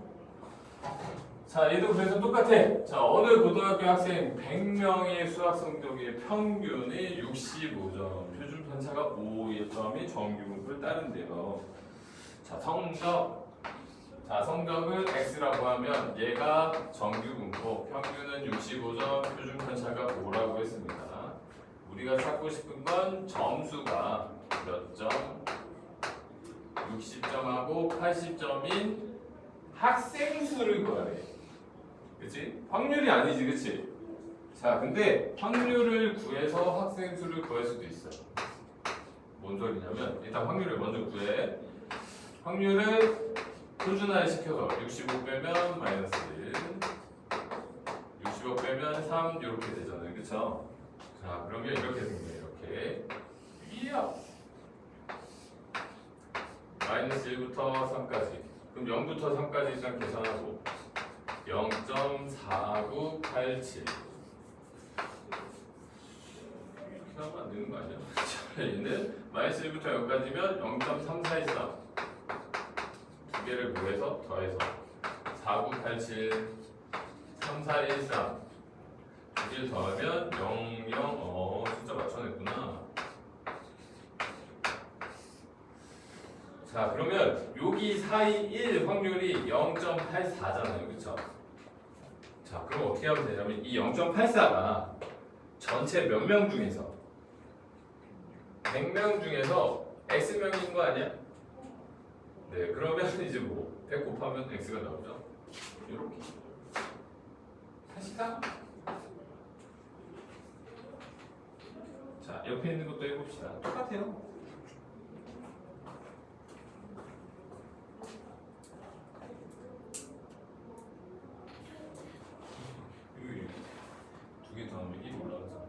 자, 얘도 그래서 똑같아. 자, 어느 고등학교 학생 100명의 수학 성적의 평균이 65점, 표준 편차가 5점이 정규분포를 따른대요. 자, 성적을 x라고 하면 얘가 정규분포, 평균은 65점, 표준 편차가 5라고 했습니다. 우리가 찾고 싶은 건 점수가 몇 점? 60점하고 80점인 학생 수를 구하래. 그치? 확률이 아니지, 그치? 자, 근데 확률을 구해서 학생 수를 구할 수도 있어. 뭔 소리냐면, 일단 확률을 먼저 구해. 확률을 표준화를 시켜서 65 빼면 마이너스 1, 65 빼면 3 이렇게 되잖아요, 그쵸? 자, 그러면 이렇게 생겨요, 이렇게. 이야! 마이너스 1부터 3까지. 그럼 0부터 3까지 일단 계산하고 0.4987 이렇게 하면 안 되는 거 아니야? 자, 얘는 마이너스 1부터 0까지면 0.3413 두 개를 구해서 더해서 4987 3413 두 개를 더하면 00 숫자 맞춰냈구나. 자, 그러면 여기 사이 1 확률이 0.84잖아요, 그쵸? 자, 그럼 어떻게 하면 되냐면 이 0.84가 전체 몇 명 중에서 100명 중에서 X명인 거 아니야? 네, 그러면 이제 뭐 100 곱하면 X가 나오죠? 이렇게 사실상 자, 옆에 있는 것도 해봅시다. 똑같아요. 두 개 더하면 1이 올라가서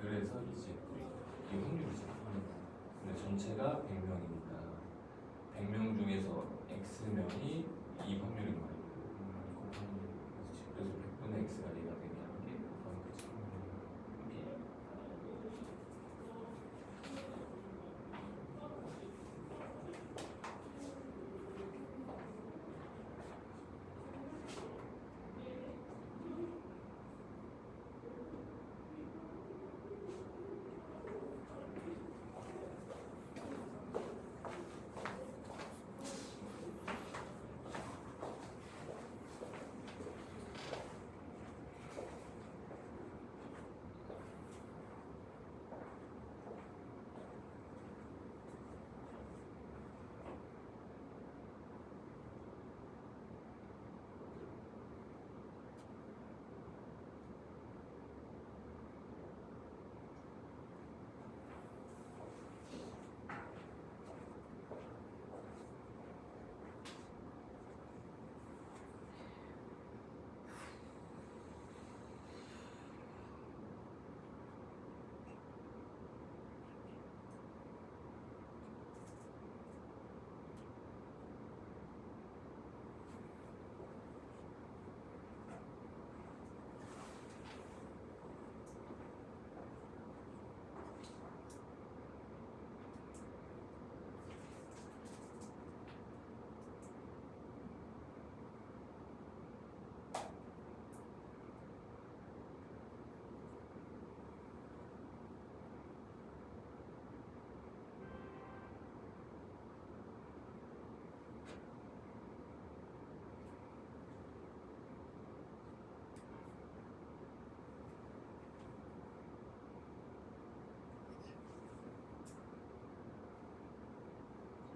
그래서 이제 이 확률이죠. 근데 전체가 100명이니까 100명 중에서 X명이 이 확률인 거예요. 그래서 100분의 X가 얘가 되게 하는 게 곱하는 거지.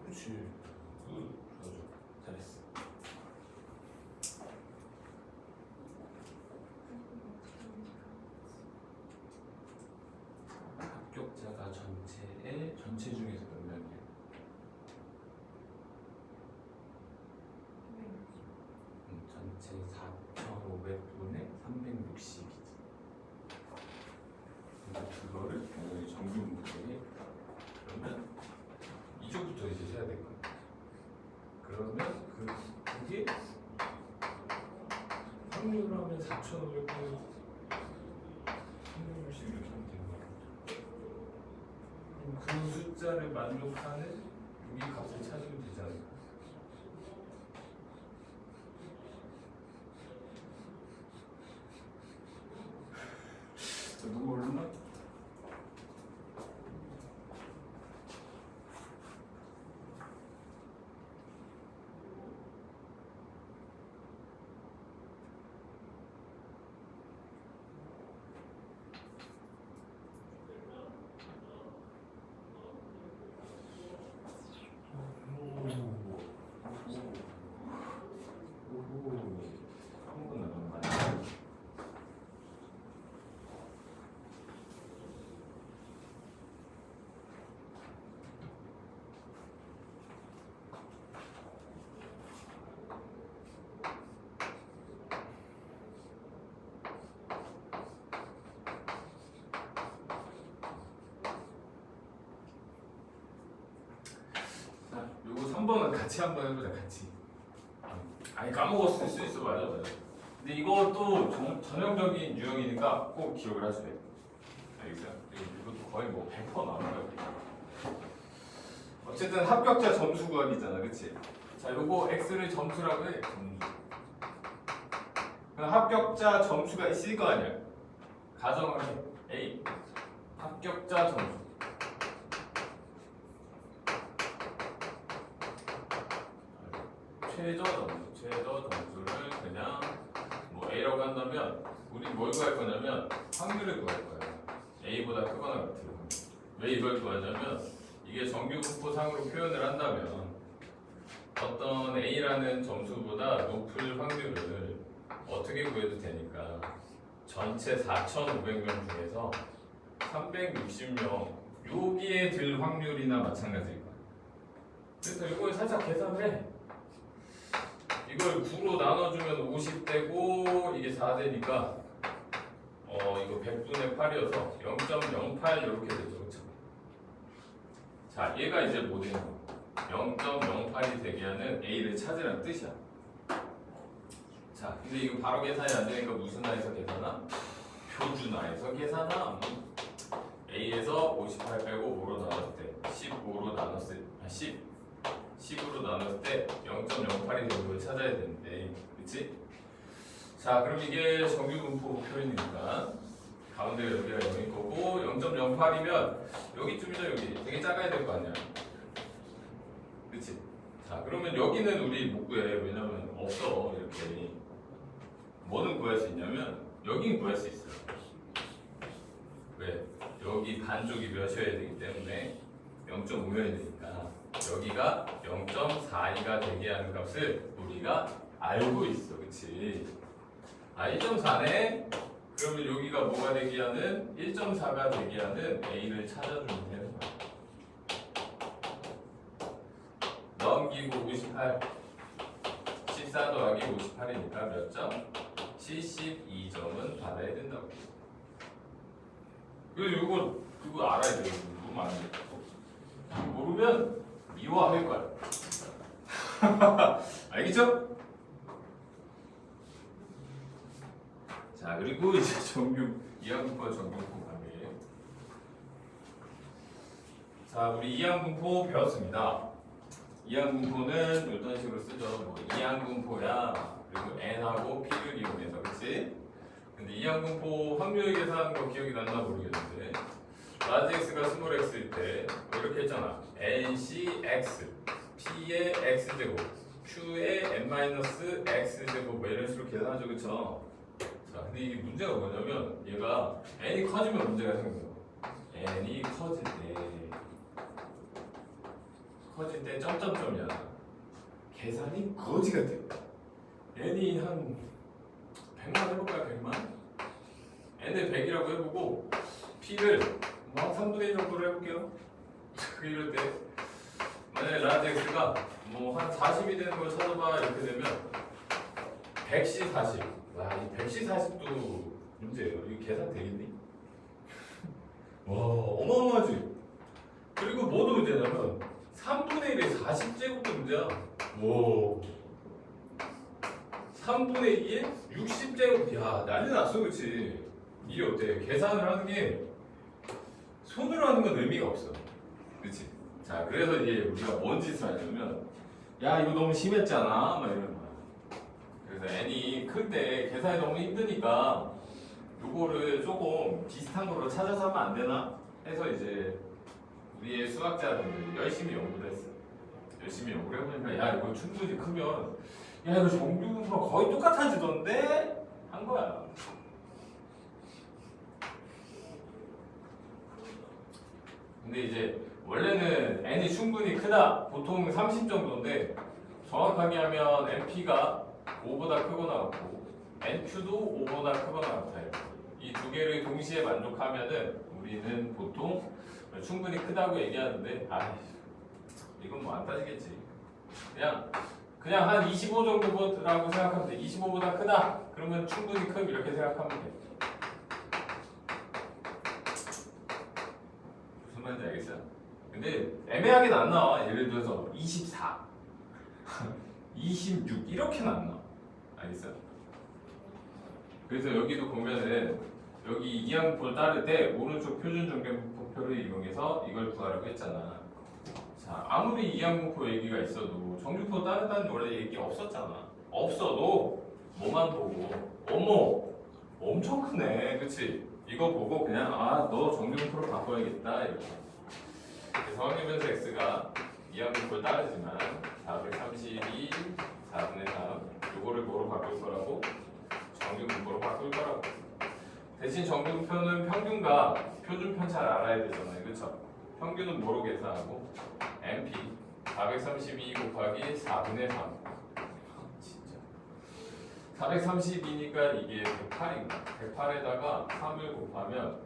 그렇지. 좋아. 잘했어. 합격자가 전체 중에서 몇 명이야? 전체 4,500분의 360이지. 근데 그거를 당연히 정규 문제에 그러면 이쪽부터 이제 해야 될 거야. 그러면 그게 확률로 하면 4,500분 360 이렇게 하면 되는 거야. 그럼 그 숫자를 만족하는 여기 값을 찾으면 되지 않을까? 누구 모르나? 한번 남았네. 자, 요거 3번은 같이 한번 해보자, 같이. 아니, 까먹었을 수 있어, 맞아. 근데 이것도 전형적인 유형이니까 꼭 기억을 하셔야 돼. 알겠어요? 이것도 거의 뭐 100% 나온 거예요. 어쨌든 합격자 점수 구하기잖아, 그치? 자, 요거 X를 점수라고 해, 점수. 그럼 합격자 점수가 있을 거 아니야? 가정을 해. A. 합격자 점수. 최저 점수를 그냥 뭐 A라고 한다면 우리 뭘 구할 거냐면 확률을 구할 거야. A보다 크거나 같은 확률. 왜 이걸 구하냐면 이게 정규 분포상으로 표현을 한다면 어떤 A라는 점수보다 높을 확률을 어떻게 구해도 되니까 전체 4,500명 중에서 360명 여기에 들 확률이나 마찬가지일 거야. 그래서 이걸 살짝 계산을 해. 이걸 9로 나눠주면 50되고 이게 4되니까 이거 100분의 8이어서 0.08 이렇게 되죠, 그렇죠? 자, 얘가 이제 뭐 되는 거야? 0.08이 되게 하는 A를 찾으라는 뜻이야. 자, 근데 이거 바로 계산이 안 되니까 무슨 나에서 계산함? 표준화에서 계산함. A에서 58 빼고 5로 나눴을 때 15로 나눴을 때 10으로 나눴을 때 0.08이 되는 걸 찾아야 되는데, 그치? 자, 그럼 이게 정규 분포 표현이니까 가운데 여기가 0일 거고 0.08이면 여기쯤이죠, 여기. 되게 작아야 될 거 아니야. 그치? 자, 그러면 여기는 우리 못 구해. 왜냐면 없어, 이렇게. 뭐는 구할 수 있냐면 여긴 구할 수 있어요. 왜? 여기 반쪽이 몇이어야 되기 때문에 0.5여야 되니까 여기가 0.42가 되게 하는 값을 우리가 알고 있어, 그치? 아, 1.4네? 그러면 여기가 뭐가 되게 하는 1.4가 되게 하는 A를 찾아주면 되는 거야. 넘기고 58 14 더하기 58이니까 몇 점? 72점은 받아야 된다고. 그리고 그거 알아야 돼. 너무 안 돼. 모르면 미워할 거야. 알겠죠? 자, 그리고 이제 정규 이항분포와 정규분포 관계. 자, 우리 이항분포 배웠습니다. 이항분포는 이런 식으로 쓰죠. 뭐 이항분포야. 그리고 n하고 p를 이용해서, 그치? 근데 이항분포 확률 계산한 거 기억이 났나 모르겠는데 라지 x가 스몰 x일 때 뭐 이렇게 했잖아. nc x, p의 x제곱, q의 n-x제곱 뭐 이런 식으로 계산하죠, 그쵸? 자, 근데 이게 문제가 뭐냐면 얘가 n이 커지면 문제가 생겨요. n이 커질 때 커질 때 점점점이야. 계산이 거지 같아. n이 한 100만 해볼까요? 100만? n을 100이라고 해보고 p를 뭐 3분의 1 정도로 해볼게요. 이럴 때 만약에 라지 x가 뭐 한 40이 되는 걸 찾아봐 이렇게 되면 100시 40. 와, 이 100시 40도 문제예요. 이거 계산 되겠니? 와, 어마어마하지. 그리고 뭐도 문제냐면 3분의 1의 40제곱도 문제야. 와. 3분의 2의 60제곱. 야, 난리 났어, 그치? 이게 어때? 계산을 하는 게 손으로 하는 건 의미가 없어. 그치? 자, 그래서 이제 우리가 뭔 짓을 하냐면 야, 이거 너무 심했잖아. 막 이러는 거야. 그래서 n이 클 때 계산이 너무 힘드니까 요거를 조금 비슷한 걸로 찾아서 하면 안 되나? 해서 이제 우리의 수학자분들이 열심히 연구를 했어. 열심히 연구를 해보니까 야, 이거 충분히 크면 야, 이거 정규분수랑 거의 똑같아지던데? 한 거야. 근데 이제 원래는 n이 충분히 크다. 보통 30 정도인데 정확하게 하면 np가 5보다 크거나 같고 nq도 5보다 크거나 같아요. 이 두 개를 동시에 만족하면은 우리는 보통 충분히 크다고 얘기하는데 이건 뭐 안 따지겠지. 그냥 한 25 정도라고 생각하면 돼. 25보다 크다. 그러면 충분히 큼 이렇게 생각하면 돼. 무슨 말인지 알겠어요? 근데 애매하게는 안 나와. 예를 들어서 24, 26 이렇게는 안 나와. 알겠어요? 그래서 여기도 보면은 여기 이항분포를 따를 때 오른쪽 표준 정개분포표를 이용해서 이걸 구하라고 했잖아. 자, 아무리 이항분포 얘기가 있어도 정규표 따른다는 원래 얘기 없었잖아. 없어도 뭐만 보고 어머 엄청 크네, 그치? 이거 보고 그냥 너 정규분포로 바꿔야겠다 이렇게. 그래서 확률변수 x가 이항분포를 따르지만 432, 4분의 3 요거를 뭐로 바꿀 거라고? 정규분포로 바꿀 거라고. 대신 정규분포는 평균과 표준편 잘 알아야 되잖아요, 그쵸? 평균은 뭐로 계산하고? np 432 곱하기 4분의 3. 진짜 432니까 이게 108인가? 108에다가 3을 곱하면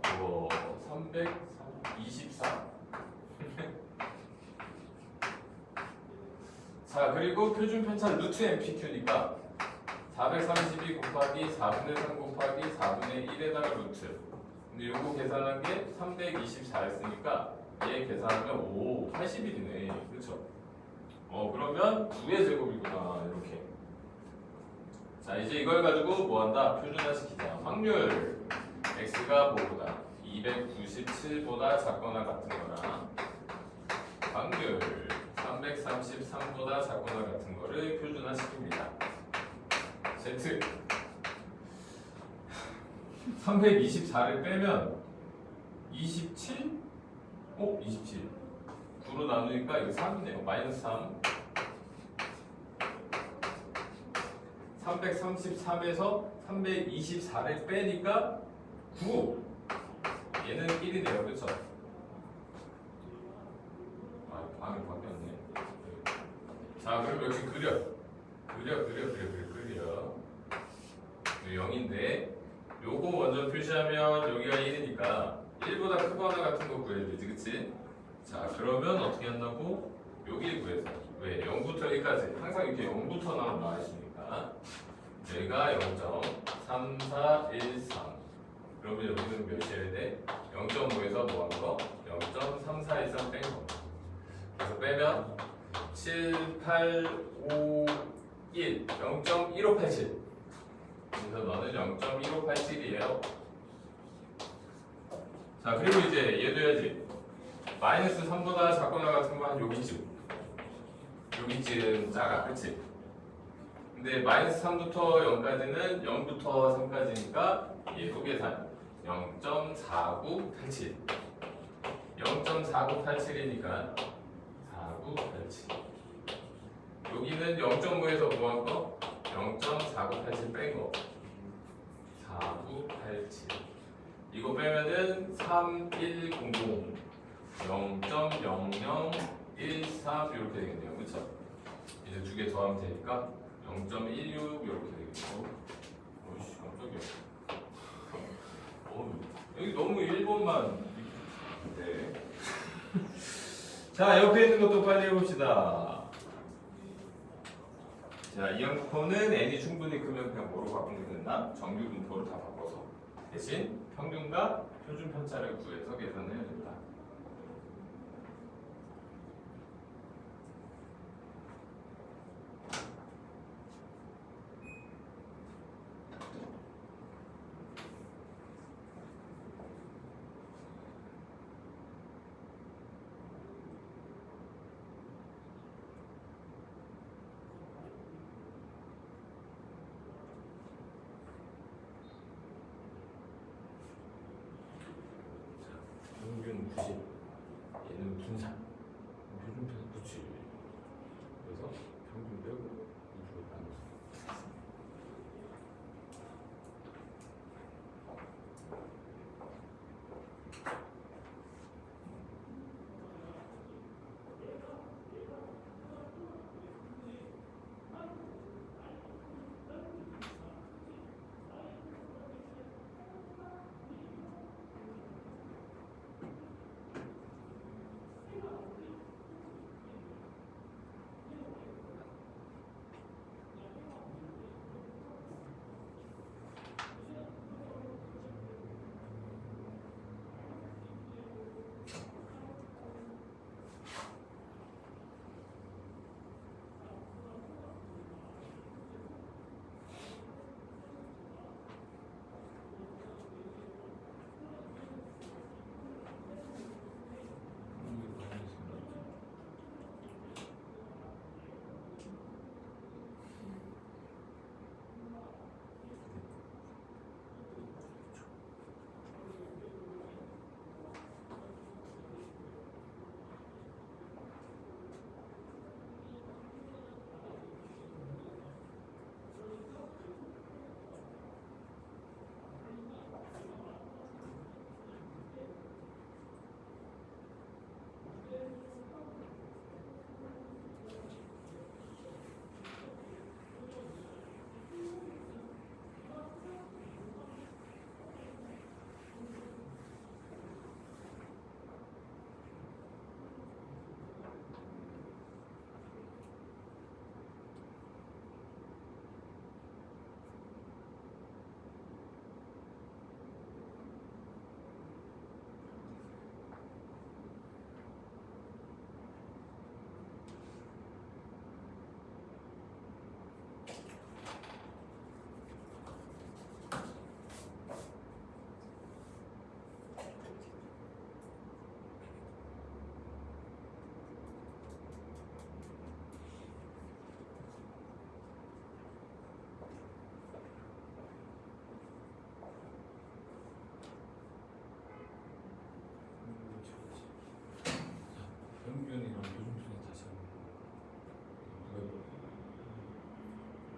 324. 자, 그리고 표준 편차 루트 npq니까 432 곱하기 4분의 3 곱하기 4분의 1에다가 루트. 근데 요거 계산한 게 324였으니까 얘 계산하면 81이네. 그쵸? 그러면 2의 제곱이구나. 이렇게. 자, 이제 이걸 가지고 뭐 한다? 표준화 시키자. 확률 x가 뭐보다 297보다 작거나 같은 거랑 확률 333보다 작거나 같은 거를 표준화 시킵니다. Z 324를 빼면 27? 27 9로 나누니까 이거 3이네요. 마이너스 3 333에서 324를 빼니까 9 얘는 1이네요. 그쵸? 방이 바뀌었네. 자, 그럼 역시 그려 0인데 요거 먼저 표시하면 여기가 1이니까 1보다 크거나 같은 거 구해야 되지, 그치? 자, 그러면 어떻게 한다고? 여기 구해서 왜? 0부터 1까지 항상 이렇게 0부터 나와 있으니까 여기가 0.3413 그러면 여기는 몇이어야 돼? 0.5에서 뭐 한 거? 0.3413 뺀 거. 그래서 빼면 7, 8, 5, 1 0.1587 그래서 너는 0.1587이에요. 자, 그리고 이제 얘도 해야지. 마이너스 3보다 작거나 같은 거 한 여기쯤 작아, 그치? 근데 마이너스 3부터 0까지는 0부터 3까지니까 얘도 계산 0.4987 0.4987이니까 4987 여기는 0.5에서 뭐 한 거? 0.4987 뺀 거 4987 이거 빼면은 3100 0.0010 1, 3 이렇게 되겠네요. 그쵸? 이제 두 개 더하면 되니까 0.16 이렇게 되겠고. 어이씨 깜짝이야. 여기 너무 1번만. 네. 자, 옆에 있는 것도 빨리 해봅시다. 자, 이 양코는 n이 충분히 크면 그냥 뭐로 바꾸면 된다? 정규 분포를 다 바꿔서 대신 평균과 표준 편차를 구해서 계산을 해야 된다. 평균 90, 얘는 분산. 요즘 편붙이 그래서 평균 빼고 2%를 나눠서. 평균이랑 표준편이 다시 한번.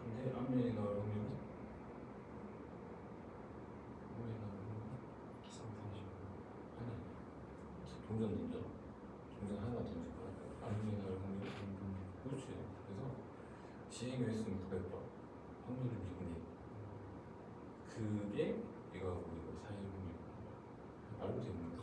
근데 앞면이 나올 확률은 앞면이 나올 확률은 3, 40. 아니 동전 하나 던질 거야. 앞면이 나올 확률은 그렇지. 그래서 시행을 했으면 900번 확률을 믿니 그게 얘가 우리가 사회 확률 말도 되는 거지.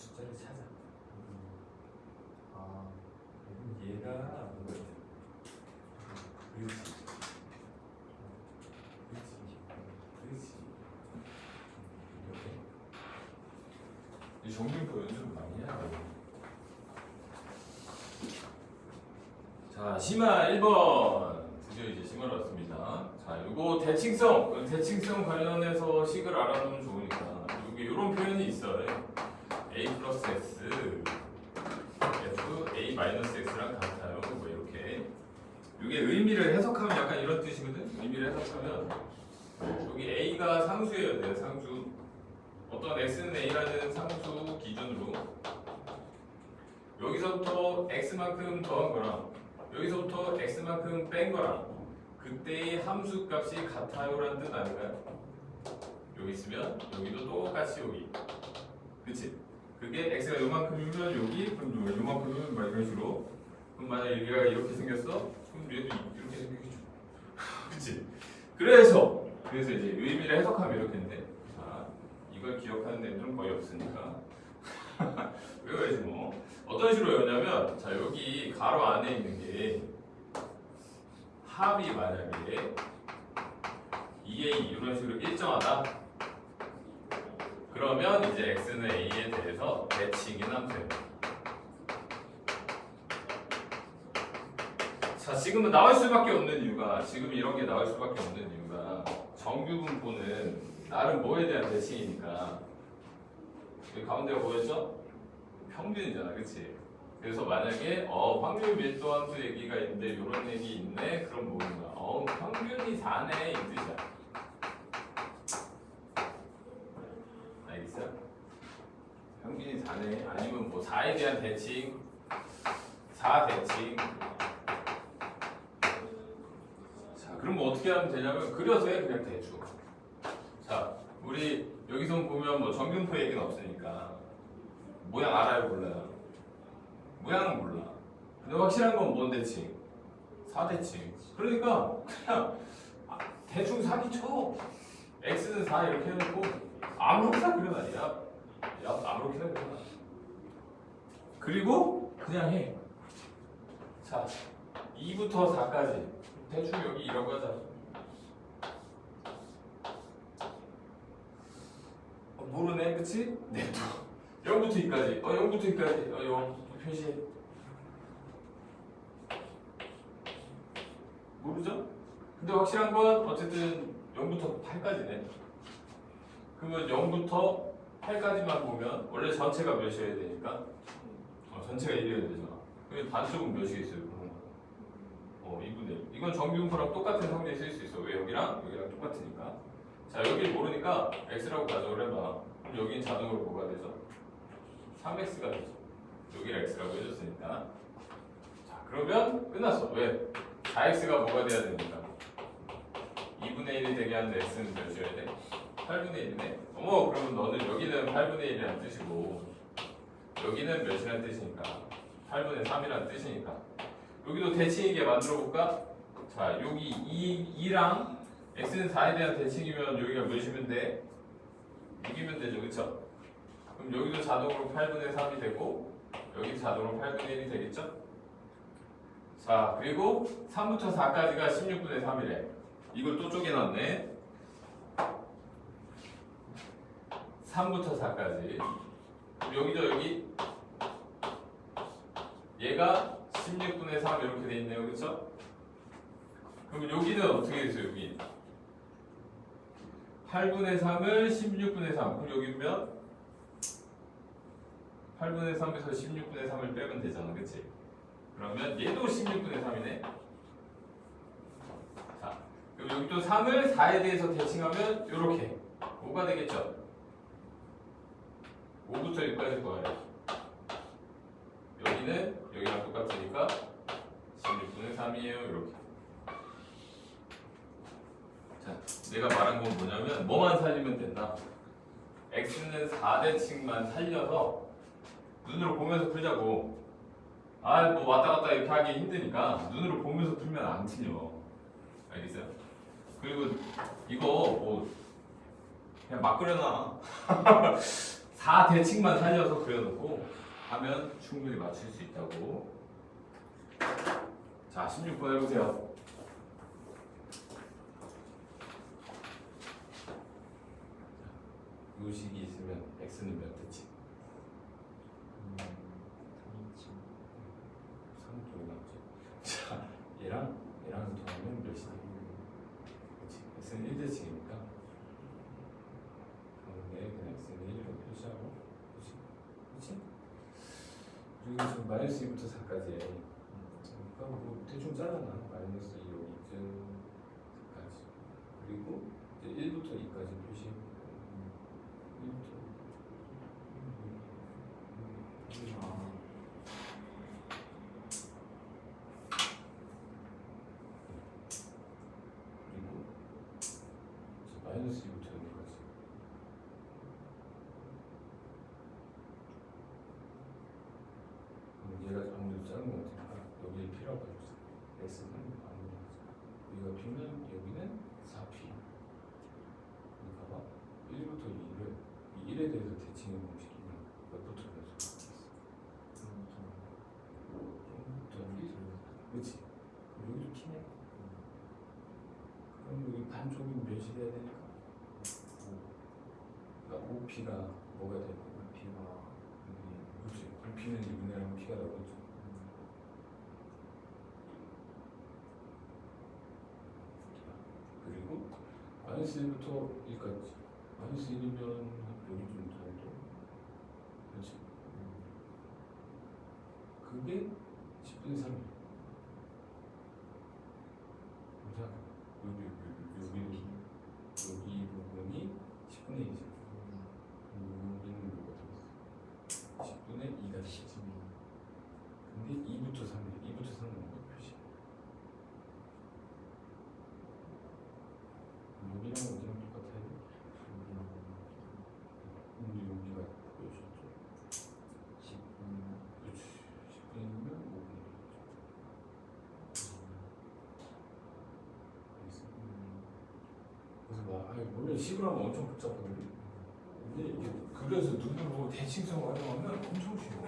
숫자를 찾아. 아, 얘가 뭐지? 그렇지. 그렇지. 이렇게. 이 정규표 연습 많이 해야 돼. 자, 심화 1번. 드디어 이제 심화로 왔습니다. 자, 요거 대칭성 관련해서 식을 알아두면 좋으니까 여기 이런 표현이 있어요. a 플러스 x, f a 마이너스 x랑 같아요. 뭐 이렇게. 이게 의미를 해석하면 약간 이런 뜻이거든. 의미를 해석하면 여기 a가 상수여야 돼요. 상수. 어떤 x는 a라는 상수 기준으로 여기서부터 x만큼 더한 거랑 여기서부터 x만큼 뺀 거랑 그때의 함수 값이 같아요라는 뜻 아닌가요? 여기 있으면 여기도 똑같이 여기. 그치? 그게 x가 요만큼이면 여기, 그럼 요만큼이면 막 이런 식으로. 그럼 만약 얘가 이렇게 생겼어? 그럼 얘도 이렇게 생기겠죠. 그치? 그래서 이제 의미를 해석하면 이렇게인데, 자, 이걸 기억하는 애들은 거의 없으니까 외워야지 뭐. 어떤 식으로 외우냐면, 자, 여기 가로 안에 있는 게 합이 만약에 2a 이런 식으로 일정하다. 그러면 이제 x는 a에 대해서 대칭인 함수예요. 자, 지금은 나올 수밖에 없는 이유가, 지금 이런 게 나올 수밖에 없는 이유가 정규분포는 나름 뭐에 대한 대칭이니까. 여기 가운데가 뭐였죠? 평균이잖아, 그치? 그래서 만약에 확률 밀도 함수 얘기가 있는데 이런 얘기 있네? 그럼 뭐인가? 평균이 4네 이 뜻이야. 알겠어요? 평균이 4네. 아니면 뭐 4에 대한 대칭, 4 대칭. 자, 그럼 뭐 어떻게 하면 되냐면 그려서 해, 그냥 대충. 자, 우리 여기서 보면 뭐 정균포 얘기는 없으니까 모양 알아요, 몰라요? 모양은 몰라. 근데 확실한 건 뭔 대칭? 4대칭. 그러니까 그냥 대충 사기 쳐. x는 4 이렇게 해놓고 아무렇게나 그려놔. 야, 아무렇게나 그려놔. 그리고 그냥 해. 자, 2부터 4까지 대충 여기 이라고 하자. 모르네, 그치? 네, 또 0부터 2까지. 0부터 2까지. 0 표시해. 모르죠? 근데 확실한 건 어쨌든 0부터 8까지네. 그러면 0부터 8까지만 보면 원래 전체가 몇이어야 되니까 전체가 1이어야 되잖아. 그러면 반쪽은 몇이겠어요? 그런 거. 2분의 1. 이건 정규분포랑 똑같은 성질이 쓸 수 있어. 왜? 여기랑 똑같으니까. 자, 여기를 모르니까 x라고 가정을 해봐. 그럼 여기는 자동으로 뭐가 되죠? 3x가 되죠. 여기를 x라고 해줬으니까. 자, 그러면 끝났어. 왜? 4x가 뭐가 돼야 됩니까? 2분의 1이 되게 하는 x는 몇이어야 돼? 8분의 1이네? 그러면 너는 여기는 8분의 1이라는 뜻이고 여기는 몇이라는 뜻이니까 8분의 3이라는 뜻이니까 여기도 대칭이게 만들어볼까? 자, 여기 2랑 x는 4에 대한 대칭이면 여기가 몇이면 돼? 6이면 되죠, 그쵸? 그럼 여기도 자동으로 8분의 3이 되고 여기 자동으로 8분의 1이 되겠죠? 자, 그리고 3부터 4까지가 16분의 3이래. 이걸 또 쪼개놨네. 3부터 4까지. 여기죠, 여기. 얘가 16분의 3 이렇게 돼 있네요, 그쵸? 그럼 여기는 어떻게 되죠, 여기? 8분의 3을 16분의 3. 그럼 여기면 8분의 3에서 16분의 3을 빼면 되잖아, 그치? 그러면 얘도 16분의 3이네. 자, 그럼 여기 또 3을 4에 대해서 대칭하면 이렇게 5가 되겠죠? 5부터 6까지 더하래. 여기는 여기랑 똑같으니까 16분의 3이에요. 이렇게. 자, 내가 말한 건 뭐냐면 뭐만 살리면 된다. x는 4대칭만 살려서 눈으로 보면서 풀자고. 뭐 왔다 갔다 이렇게 하기 힘드니까 눈으로 보면서 풀면 안 틀려. 알겠어요? 그리고 이거 뭐 그냥 막 그려놔. 4대칭만 살려서 그려놓고 하면 충분히 맞출 수 있다고. 자, 16번 해보세요. 요식이 있으면 x는 몇 대칭? 3도 나오죠. 자, 얘랑 더하면 몇이 돼? 그치? x는 1대칭이니까 그런데 그냥 x는 1로 표시하고 그치? 그리고 지금 마이너스 2부터 4까지 그러니까 뭐 대충 짜잖아. 마이너스 2, 5, 2까지 그리고 이제 1부터 2까지 표시해보고 1부터 그리고 마이너스 2부터 여기까지 얘가 아무래도 작은 것 같으니까 여기 P라고 해주세요. X는 아무래도 여기가 P면 여기는 4P. 봐봐 1부터 2를 이 1에 대해서 대칭의 공식이면 몇부터 몇으로 바뀌었어? 0부터 1? 그렇지? 그럼 여기도 P네? 그럼 여기 반쪽이 몇이 돼야 되니까? 그러니까 5P가 뭐가 되고 5P가 그렇지. 5P는 2분의 1하면 P가 나오겠죠. 그리고 마이너스 1부터 1까지 마이너스 1이면 여기 좀 더해도 그렇지. 그게 10분의 3이야. 그러니까 여기 부분이 10분의 1이잖아. 여기는 뭐가 되겠어? 10분의 2가 되겠지. 근데 2부터 3이야. 2부터 3은 뭐가 표시? 여기랑 어디랑 똑같아야 돼? 근데 여기가 몇이었죠? 10분. 그렇지. 10분이면 5분이겠죠. 그래서 막 원래 식으로 하면 엄청 복잡하거든. 근데 이게 그래서 눈으로 보고 대칭성 활용하면 엄청 쉬워.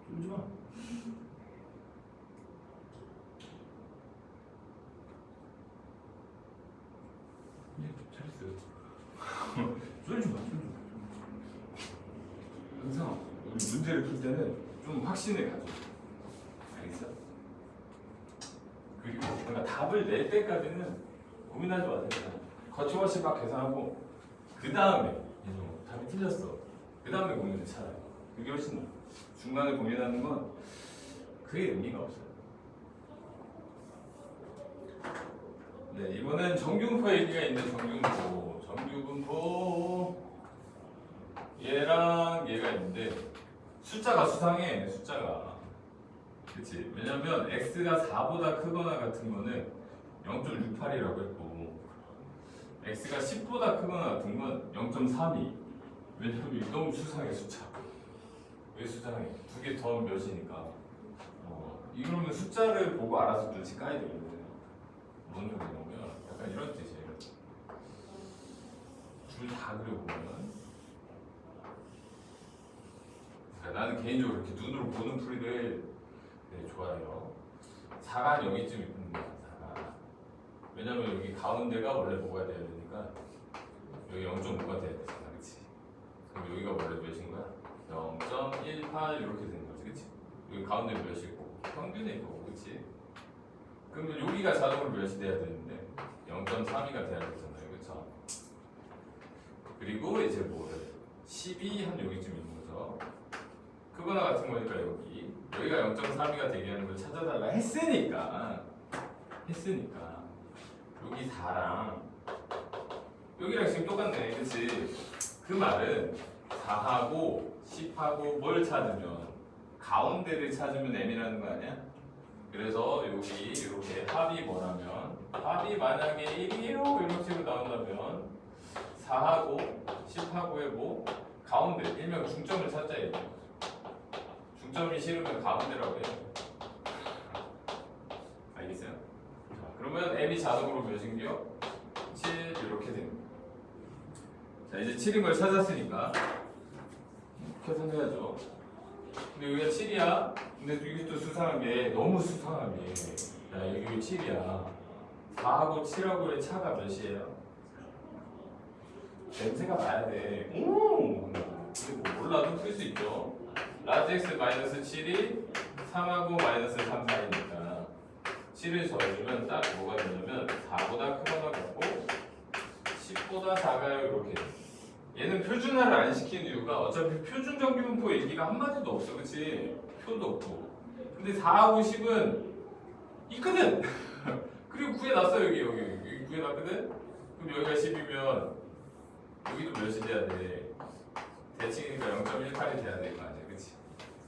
쫄지 마. 잘했어요. 쫄지 마. 항상 우리 문제를 풀 때는 좀 확신을 가져. 알겠어? 그리고 그러니까 답을 낼 때까지는 고민하지 마세요. 거침없이 막 계산하고 그 다음에 답이 틀렸어. 그 다음에 고민을 찾아요. 그게 훨씬 나아. 중간에 고민하는 건 그게 의미가 없어요. 네, 이번엔 정규분포 얘기가 있는데 정규분포 얘랑 얘가 있는데 숫자가 수상해. 숫자가 그치? 왜냐면 x가 4보다 크거나 같은 거는 0.68이라고 했고 x가 10보다 크거나 같은 건 0.32. 왜냐면 이게 너무 수상해. 숫자 왜 수상해? 두 개 더 몇이니까 이러면 숫자를 보고 알아서 눈치 까야 되거든. 뭔 소리냐면 약간 이런 뜻이에요. 줄 다 그려보면 그러니까 나는 개인적으로 이렇게 눈으로 보는 풀이를 좋아해요. 4가 여기쯤 있는 거야. 4가. 왜냐면 여기 가운데가 원래 뭐가 돼야 되니까 여기 0.5가 돼야 되잖아. 그치? 그럼 여기가 원래 몇인 거야? 0.18 이렇게 되는 거지. 그치? 여기 가운데 몇이고 평균에 있고 그치? 그러면 여기가 자동으로 몇이 돼야 되는데 0.32가 돼야 되잖아요. 그쵸? 그리고 이제 뭐를 12 한 여기쯤 있는 거죠. 크거나 같은 거니까 여기가 0.32가 되게 하는 걸 찾아달라 했으니까 여기 4랑 여기랑 지금 똑같네. 그치? 그 말은 4하고 10하고 뭘 찾으면 가운데를 찾으면 m이라는 거 아니야? 그래서 여기 이렇게 합이 뭐라면 합이 만약에 1이에요 이런 식으로 나온다면 4하고 10하고의 뭐 가운데 일명 중점을 찾자 이거. 중점이 싫으면 가운데라고 해요. 알겠어요? 자, 그러면 m이 자동으로 몇인데요? 7 이렇게 됩니다. 자 이제 7인 걸 찾았으니까 계산해야죠. 근데 여기가 7이야. 근데 이게 또 수상한 게 너무 수상한 게 야 여기 7이야. 4하고 7하고의 차가 몇이에요? 냄새가 나야 돼. 오! 근데 뭐 몰라도 풀 수 있죠. 라지 x 마이너스 7이 3하고 마이너스 3 사이니까 7을 더해주면 딱 뭐가 되냐면 4보다 크거나 같고 10보다 작아요 이렇게. 얘는 표준화를 안 시키는 이유가 어차피 표준 정규분포 얘기가 한마디도 없어 그치? 표도 없고 근데 4하고 10은 있거든! 그리고 구해놨어 여기 구해놨거든? 그럼 여기가 10이면 여기도 몇이 돼야 돼? 대칭이니까 0.18이 돼야 될 거 아니야 그치?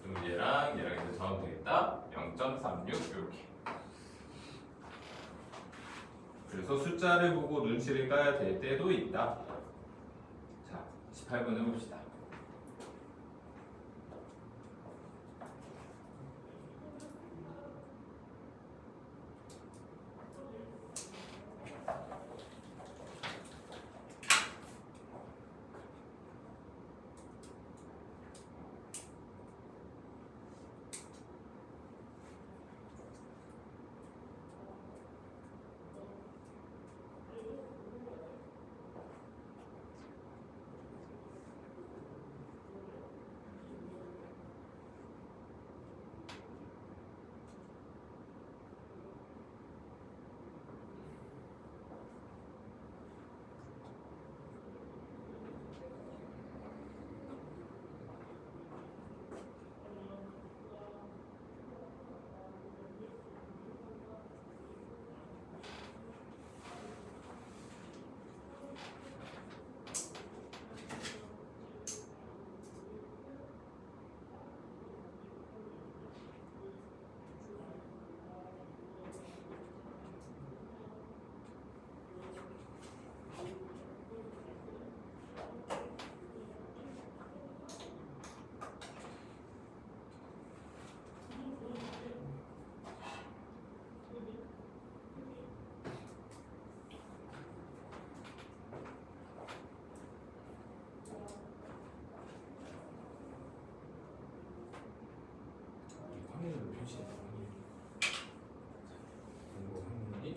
그럼 얘랑 이제 더하면 되겠다 0.36 이렇게 그래서 숫자를 보고 눈치를 까야 될 때도 있다. 자, 18번 해봅시다. 확률을 표시해. 그리고 확률이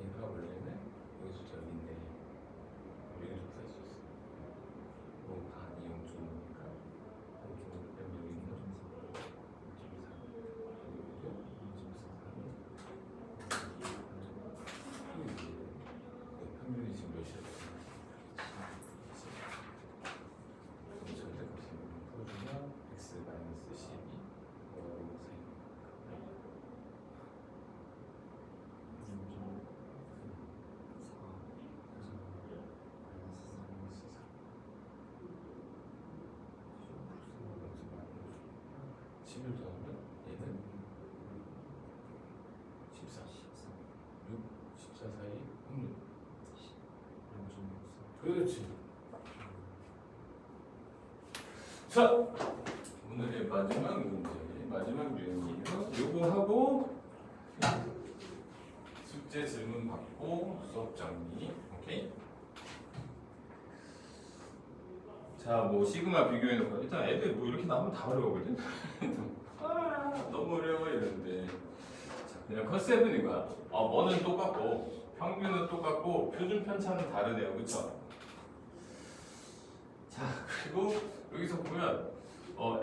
얘가 원래는 여기 숫자 여기인데 여기를 좀 쓸 수 있어. 뭐 반이 0.5니까 0.5 때문에 여기 있는 거 0.3 여기도 0.3 확률이 지금 몇이야? x 마이너스 12 11 더하면 얘는 14 6 14 사이 확률 그렇지. 자 오늘의 마지막 문제, 마지막 유형이에요. 요거 하고 숙제 질문 받고 수업 정리. 오케이. 자, 뭐 시그마 비교해놓고 일단 애들 뭐 이렇게 나오면 다 어려워거든. 아, 너무 어려워 이러는데. 자, 그냥 컨셉은 이거야. 뭐는 똑같고 평균은 똑같고 표준 편차는 다르네요, 그쵸? 자, 그리고 여기서 보면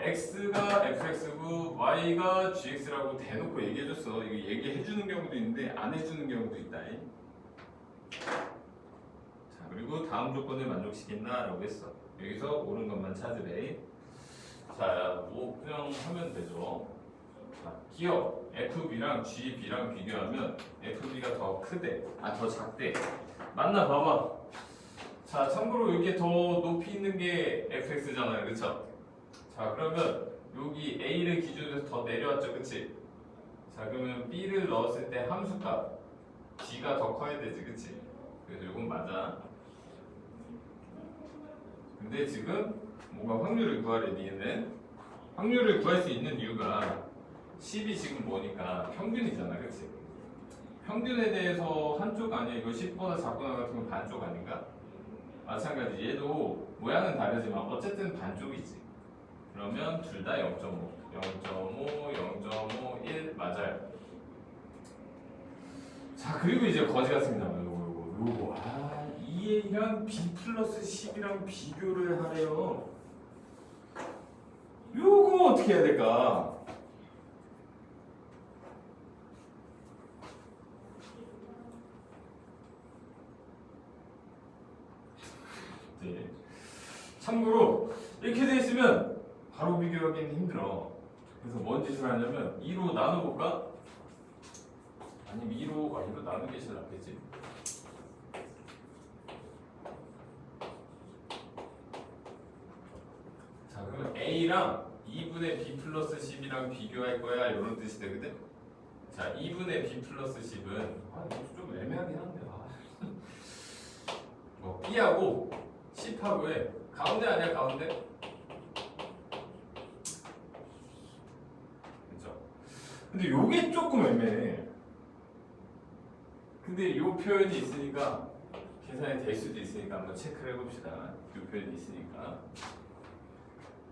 x가 fx고 y가 gx라고 대놓고 얘기해줬어. 이거 얘기해주는 경우도 있는데 안 해주는 경우도 있다. 자, 그리고 다음 조건을 만족시킨다 라고 했어. 여기서 옳은 것만 찾으래. 자, 뭐 그냥 하면 되죠. 자, 기억 FB랑 GB랑 비교하면 FB가 더 크대. 더 작대. 맞나 봐봐. 자, 참고로 이게 더 높이 있는 게 fx잖아요, 그쵸? 자, 그러면 여기 a를 기준으로 해서 더 내려왔죠, 그치? 자, 그러면 b를 넣었을 때 함수값 g가 더 커야 되지, 그치? 그래서 이건 맞아. 근데 지금 뭔가 확률을 구하래, 니는 확률을 구할 수 있는 이유가 10이 지금 뭐니까 평균이잖아, 그치? 평균에 대해서 한쪽 아니야? 이거 10보다 작거나 같은 건 반쪽 아닌가? 마찬가지 얘도 모양은 다르지만 어쨌든 반쪽이지. 그러면 둘 다 0.5, 0.5, 0.5, 1 맞아요. 자, 그리고 이제 거지 같습니다. 요거 2a랑 b 플러스 10이랑 비교를 하래요. 요거 어떻게 해야 될까? 네. 참고로 이렇게 돼 있으면 바로 비교하기는 힘들어. 그래서 뭔 짓을 하냐면 2로 나눠볼까? 아니면 2로 나누는 게 제일 낫겠지. 자, 그러면 a랑 2분의 b 플러스 10이랑 비교할 거야, 이런 뜻이 되거든. 자, 2분의 b 플러스 10은 이거 좀 애매하긴 한데 뭐 b하고 10하고에 가운데 아니야, 가운데? 그죠? 근데 요게 조금 애매해. 근데 요 표현이 있으니까 계산이 될 수도 있으니까 한번 체크를 해봅시다. 요 표현이 있으니까.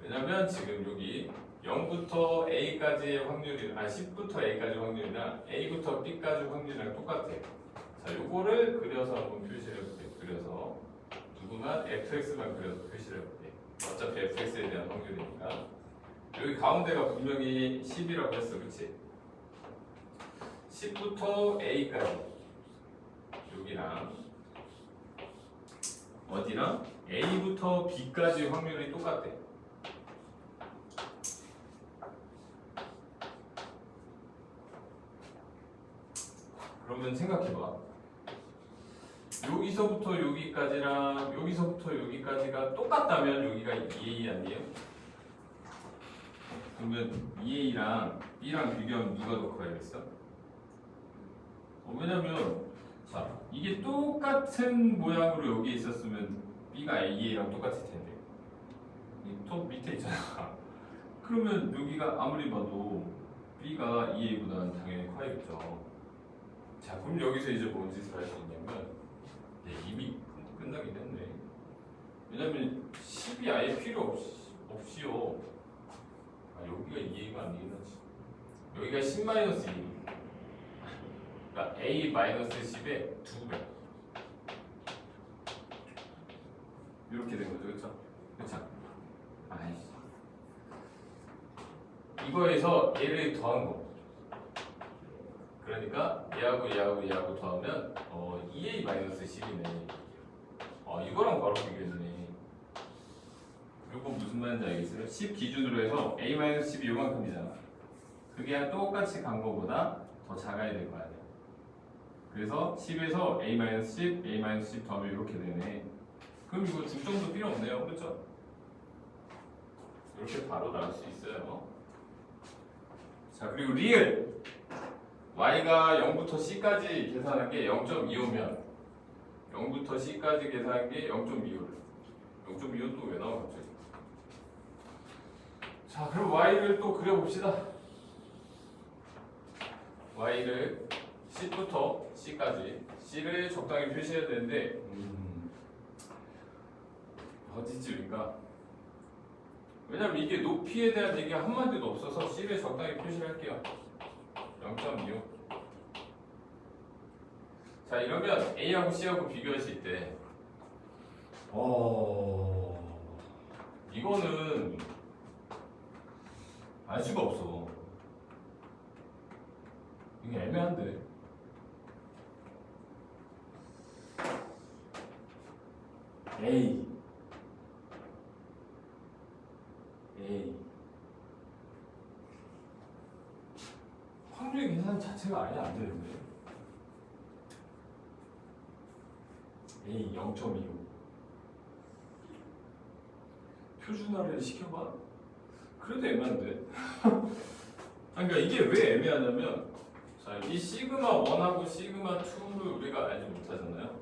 왜냐면 지금 여기 0부터 a까지의 확률이 10부터 a까지 확률이랑 a부터 b까지 확률이랑 똑같아. 자, 요거를 그려서 한번 표시를 해볼게. 그려서 누구만 fx만 그려서 표시를 해볼게. 어차피 fx에 대한 확률이니까. 여기 가운데가 분명히 10이라고 했어, 그치? 10부터 a까지 여기랑 어디랑 a부터 b까지 확률이 똑같대. 그러면 생각해봐. 여기서부터 여기까지랑 여기서부터 여기까지가 똑같다면 여기가 2a 아니에요? 그러면 2a랑 b랑 비교하면 누가 더 커야겠어? 왜냐면 자, 이게 똑같은 모양으로 여기 있었으면 b가 a랑 똑같을 텐데 또 밑에 있잖아. 그러면 여기가 아무리 봐도 b가 2a보다는 당연히 커야겠죠. 자, 그럼 여기서 이제 뭔 짓을 할 수 있냐면 이미 끝나긴 했네. 왜냐면 10이 아예 필요 없이요. 여기가 2a가 아니긴 하지. 여기가 10-2. 그러니까 a-10의 2배. 이렇게 된 거죠, 그렇죠? 그렇죠? 아이씨. 이거에서 얘를 더한 거. 그러니까 얘하고 더하면 2a-10이네. 이거랑 바로 비교했네. 이거 무슨 말인지 알겠어요? 10 기준으로 해서 a-10이 요만큼이잖아. 그게 똑같이 간 거보다 더 작아야 될 거 아니야. 그래서 10에서 a-10, a-10 더하면 이렇게 되네. 그럼 이거 중점도 필요 없네요, 그렇죠? 이렇게 바로 나올 수 있어요. 자, 그리고 리을 y가 0부터 c까지 계산한 게 0.25면 0부터 c까지 계산한 게 0.25를 0.25는 또 왜 나와 갑자기? 자, 그럼 y를 또 그려봅시다. y를 10부터 c까지 c를 적당히 표시해야 되는데 어디쯤인가? 왜냐면 이게 높이에 대한 얘기가 한마디도 없어서 c를 적당히 표시를 할게요. 0.25. 자, 이러면 A하고 C하고 비교했을 때 이거는 알 수가 없어. 이게 애매한데. A 확률 계산 자체가 아예 안 되는데. A 0.25 표준화를 시켜봐? 그래도 애매한데. 아니, 그러니까 이게 왜 애매하냐면, 자, 이 시그마 1하고 시그마 2를 우리가 알지 못하잖아요.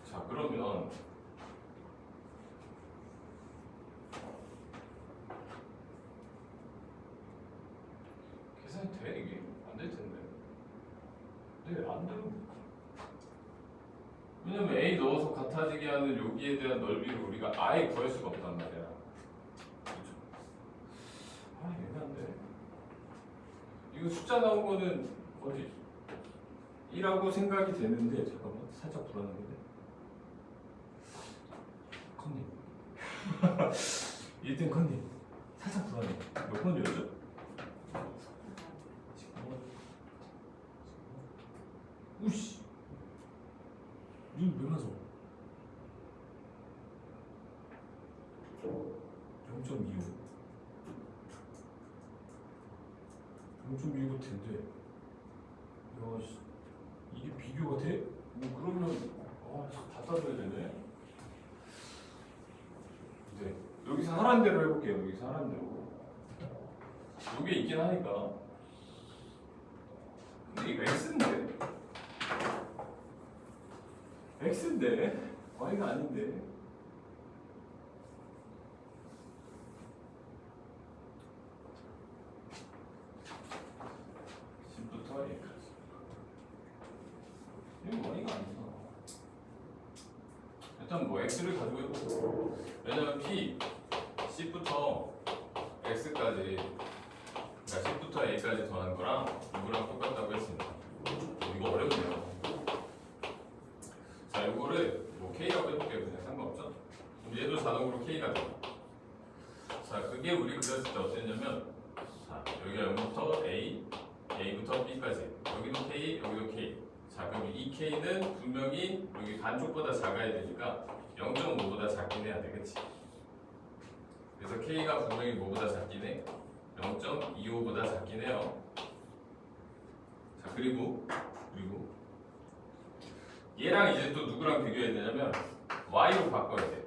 자, 그러면 계산이 돼 이게? 안 될 텐데. 네, 안 돼요. 왜냐면 A 넣어서 같아지게 하는 여기에 대한 넓이를 우리가 아예 구할 수가 없단 말이야. 그렇죠? 아, 애매한데. 이거 숫자 나온 거는 어디 1하고 생각이 되는데 잠깐만 살짝 불안한데. 컨님 1등 컨님 살짝 불안해. 몇 번이었죠? 19번. 우씨 눈왜 맞아? 0.25 0.25 텐데 야 씨, 이게 비교가 돼? 뭐 그러면 다 따져야 되네. 네, 여기서 하라는 대로 해볼게요. 여기서 하라는 대로. 이게 있긴 하니까. 근데 이거 X인데? X인데? Y가 아닌데? C부터 A까지. 이거 Y가 아니잖아. 일단 뭐 X를 가지고 해보고. 왜냐면 P, C부터 X까지, 그러니까 C부터 A까지 더한 거랑 이거랑 똑같다고 했습니다. 이거 어렵네요. 자, 이거를 뭐 K라고 해볼게요. 그냥 상관없죠? 그럼 얘도 자동으로 K가 돼요. 자, 그게 우리 그렸을 때 어땠냐면, 자, 여기가 0부터 A, A부터 B까지. 여기도 K, 여기도 K. 자, 그럼 이 K는 분명히 여기 반쪽보다 작아야 되니까 0.5보다 작긴 해야 돼, 그치? 그래서 K가 분명히 뭐보다 작긴 해? 0.25보다 작긴 해요. 자, 그리고 얘랑 이제 또 누구랑 비교해야 되냐면 Y로 바꿔야 돼.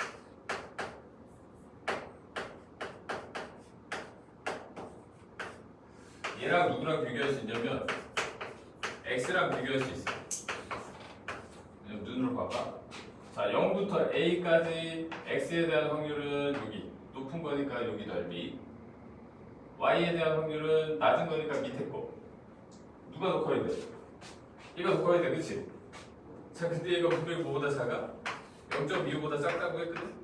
얘랑 누구랑 비교할 수 있냐면 X랑 비교할 수 있어. 눈으로 봐봐. 자, 0부터 A까지 X에 대한 확률은 여기 높은 거니까 여기 넓이, Y에 대한 확률은 낮은 거니까 밑에 거. 누가 더 커야 돼? 얘가 더 커야 돼, 그치? 자, 근데 얘가 분명히 뭐보다 작아? 0.25보다 작다고 했거든?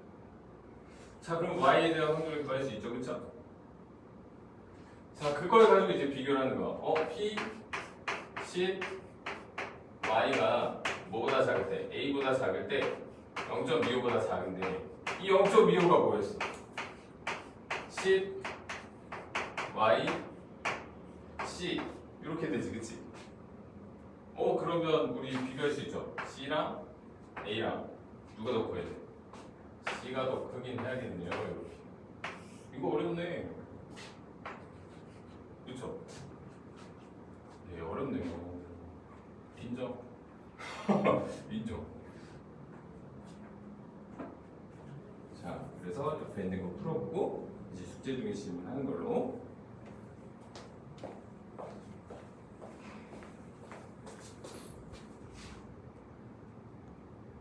자, 그럼 Y에 대한 확률을 구할 수 있죠, 그쵸? 자, 그걸 가지고 이제 비교를 하는 거야. P, C, Y가 뭐보다 작을 때? A보다 작을 때 0.25보다 작은데 이 0.25가 뭐였어? 10, Y, C 이렇게 되지, 그치? 그러면 우리 비교할 수 있죠? C랑 A랑 누가 더 커야 돼? C가 더 크긴 해야겠네요, 이렇게. 이거 어렵네. 그쵸? 네, 어렵네요. 인정. 인정. 자, 그래서 옆에 있는 거 풀어보고 이제 숙제 중에 질문하는 걸로.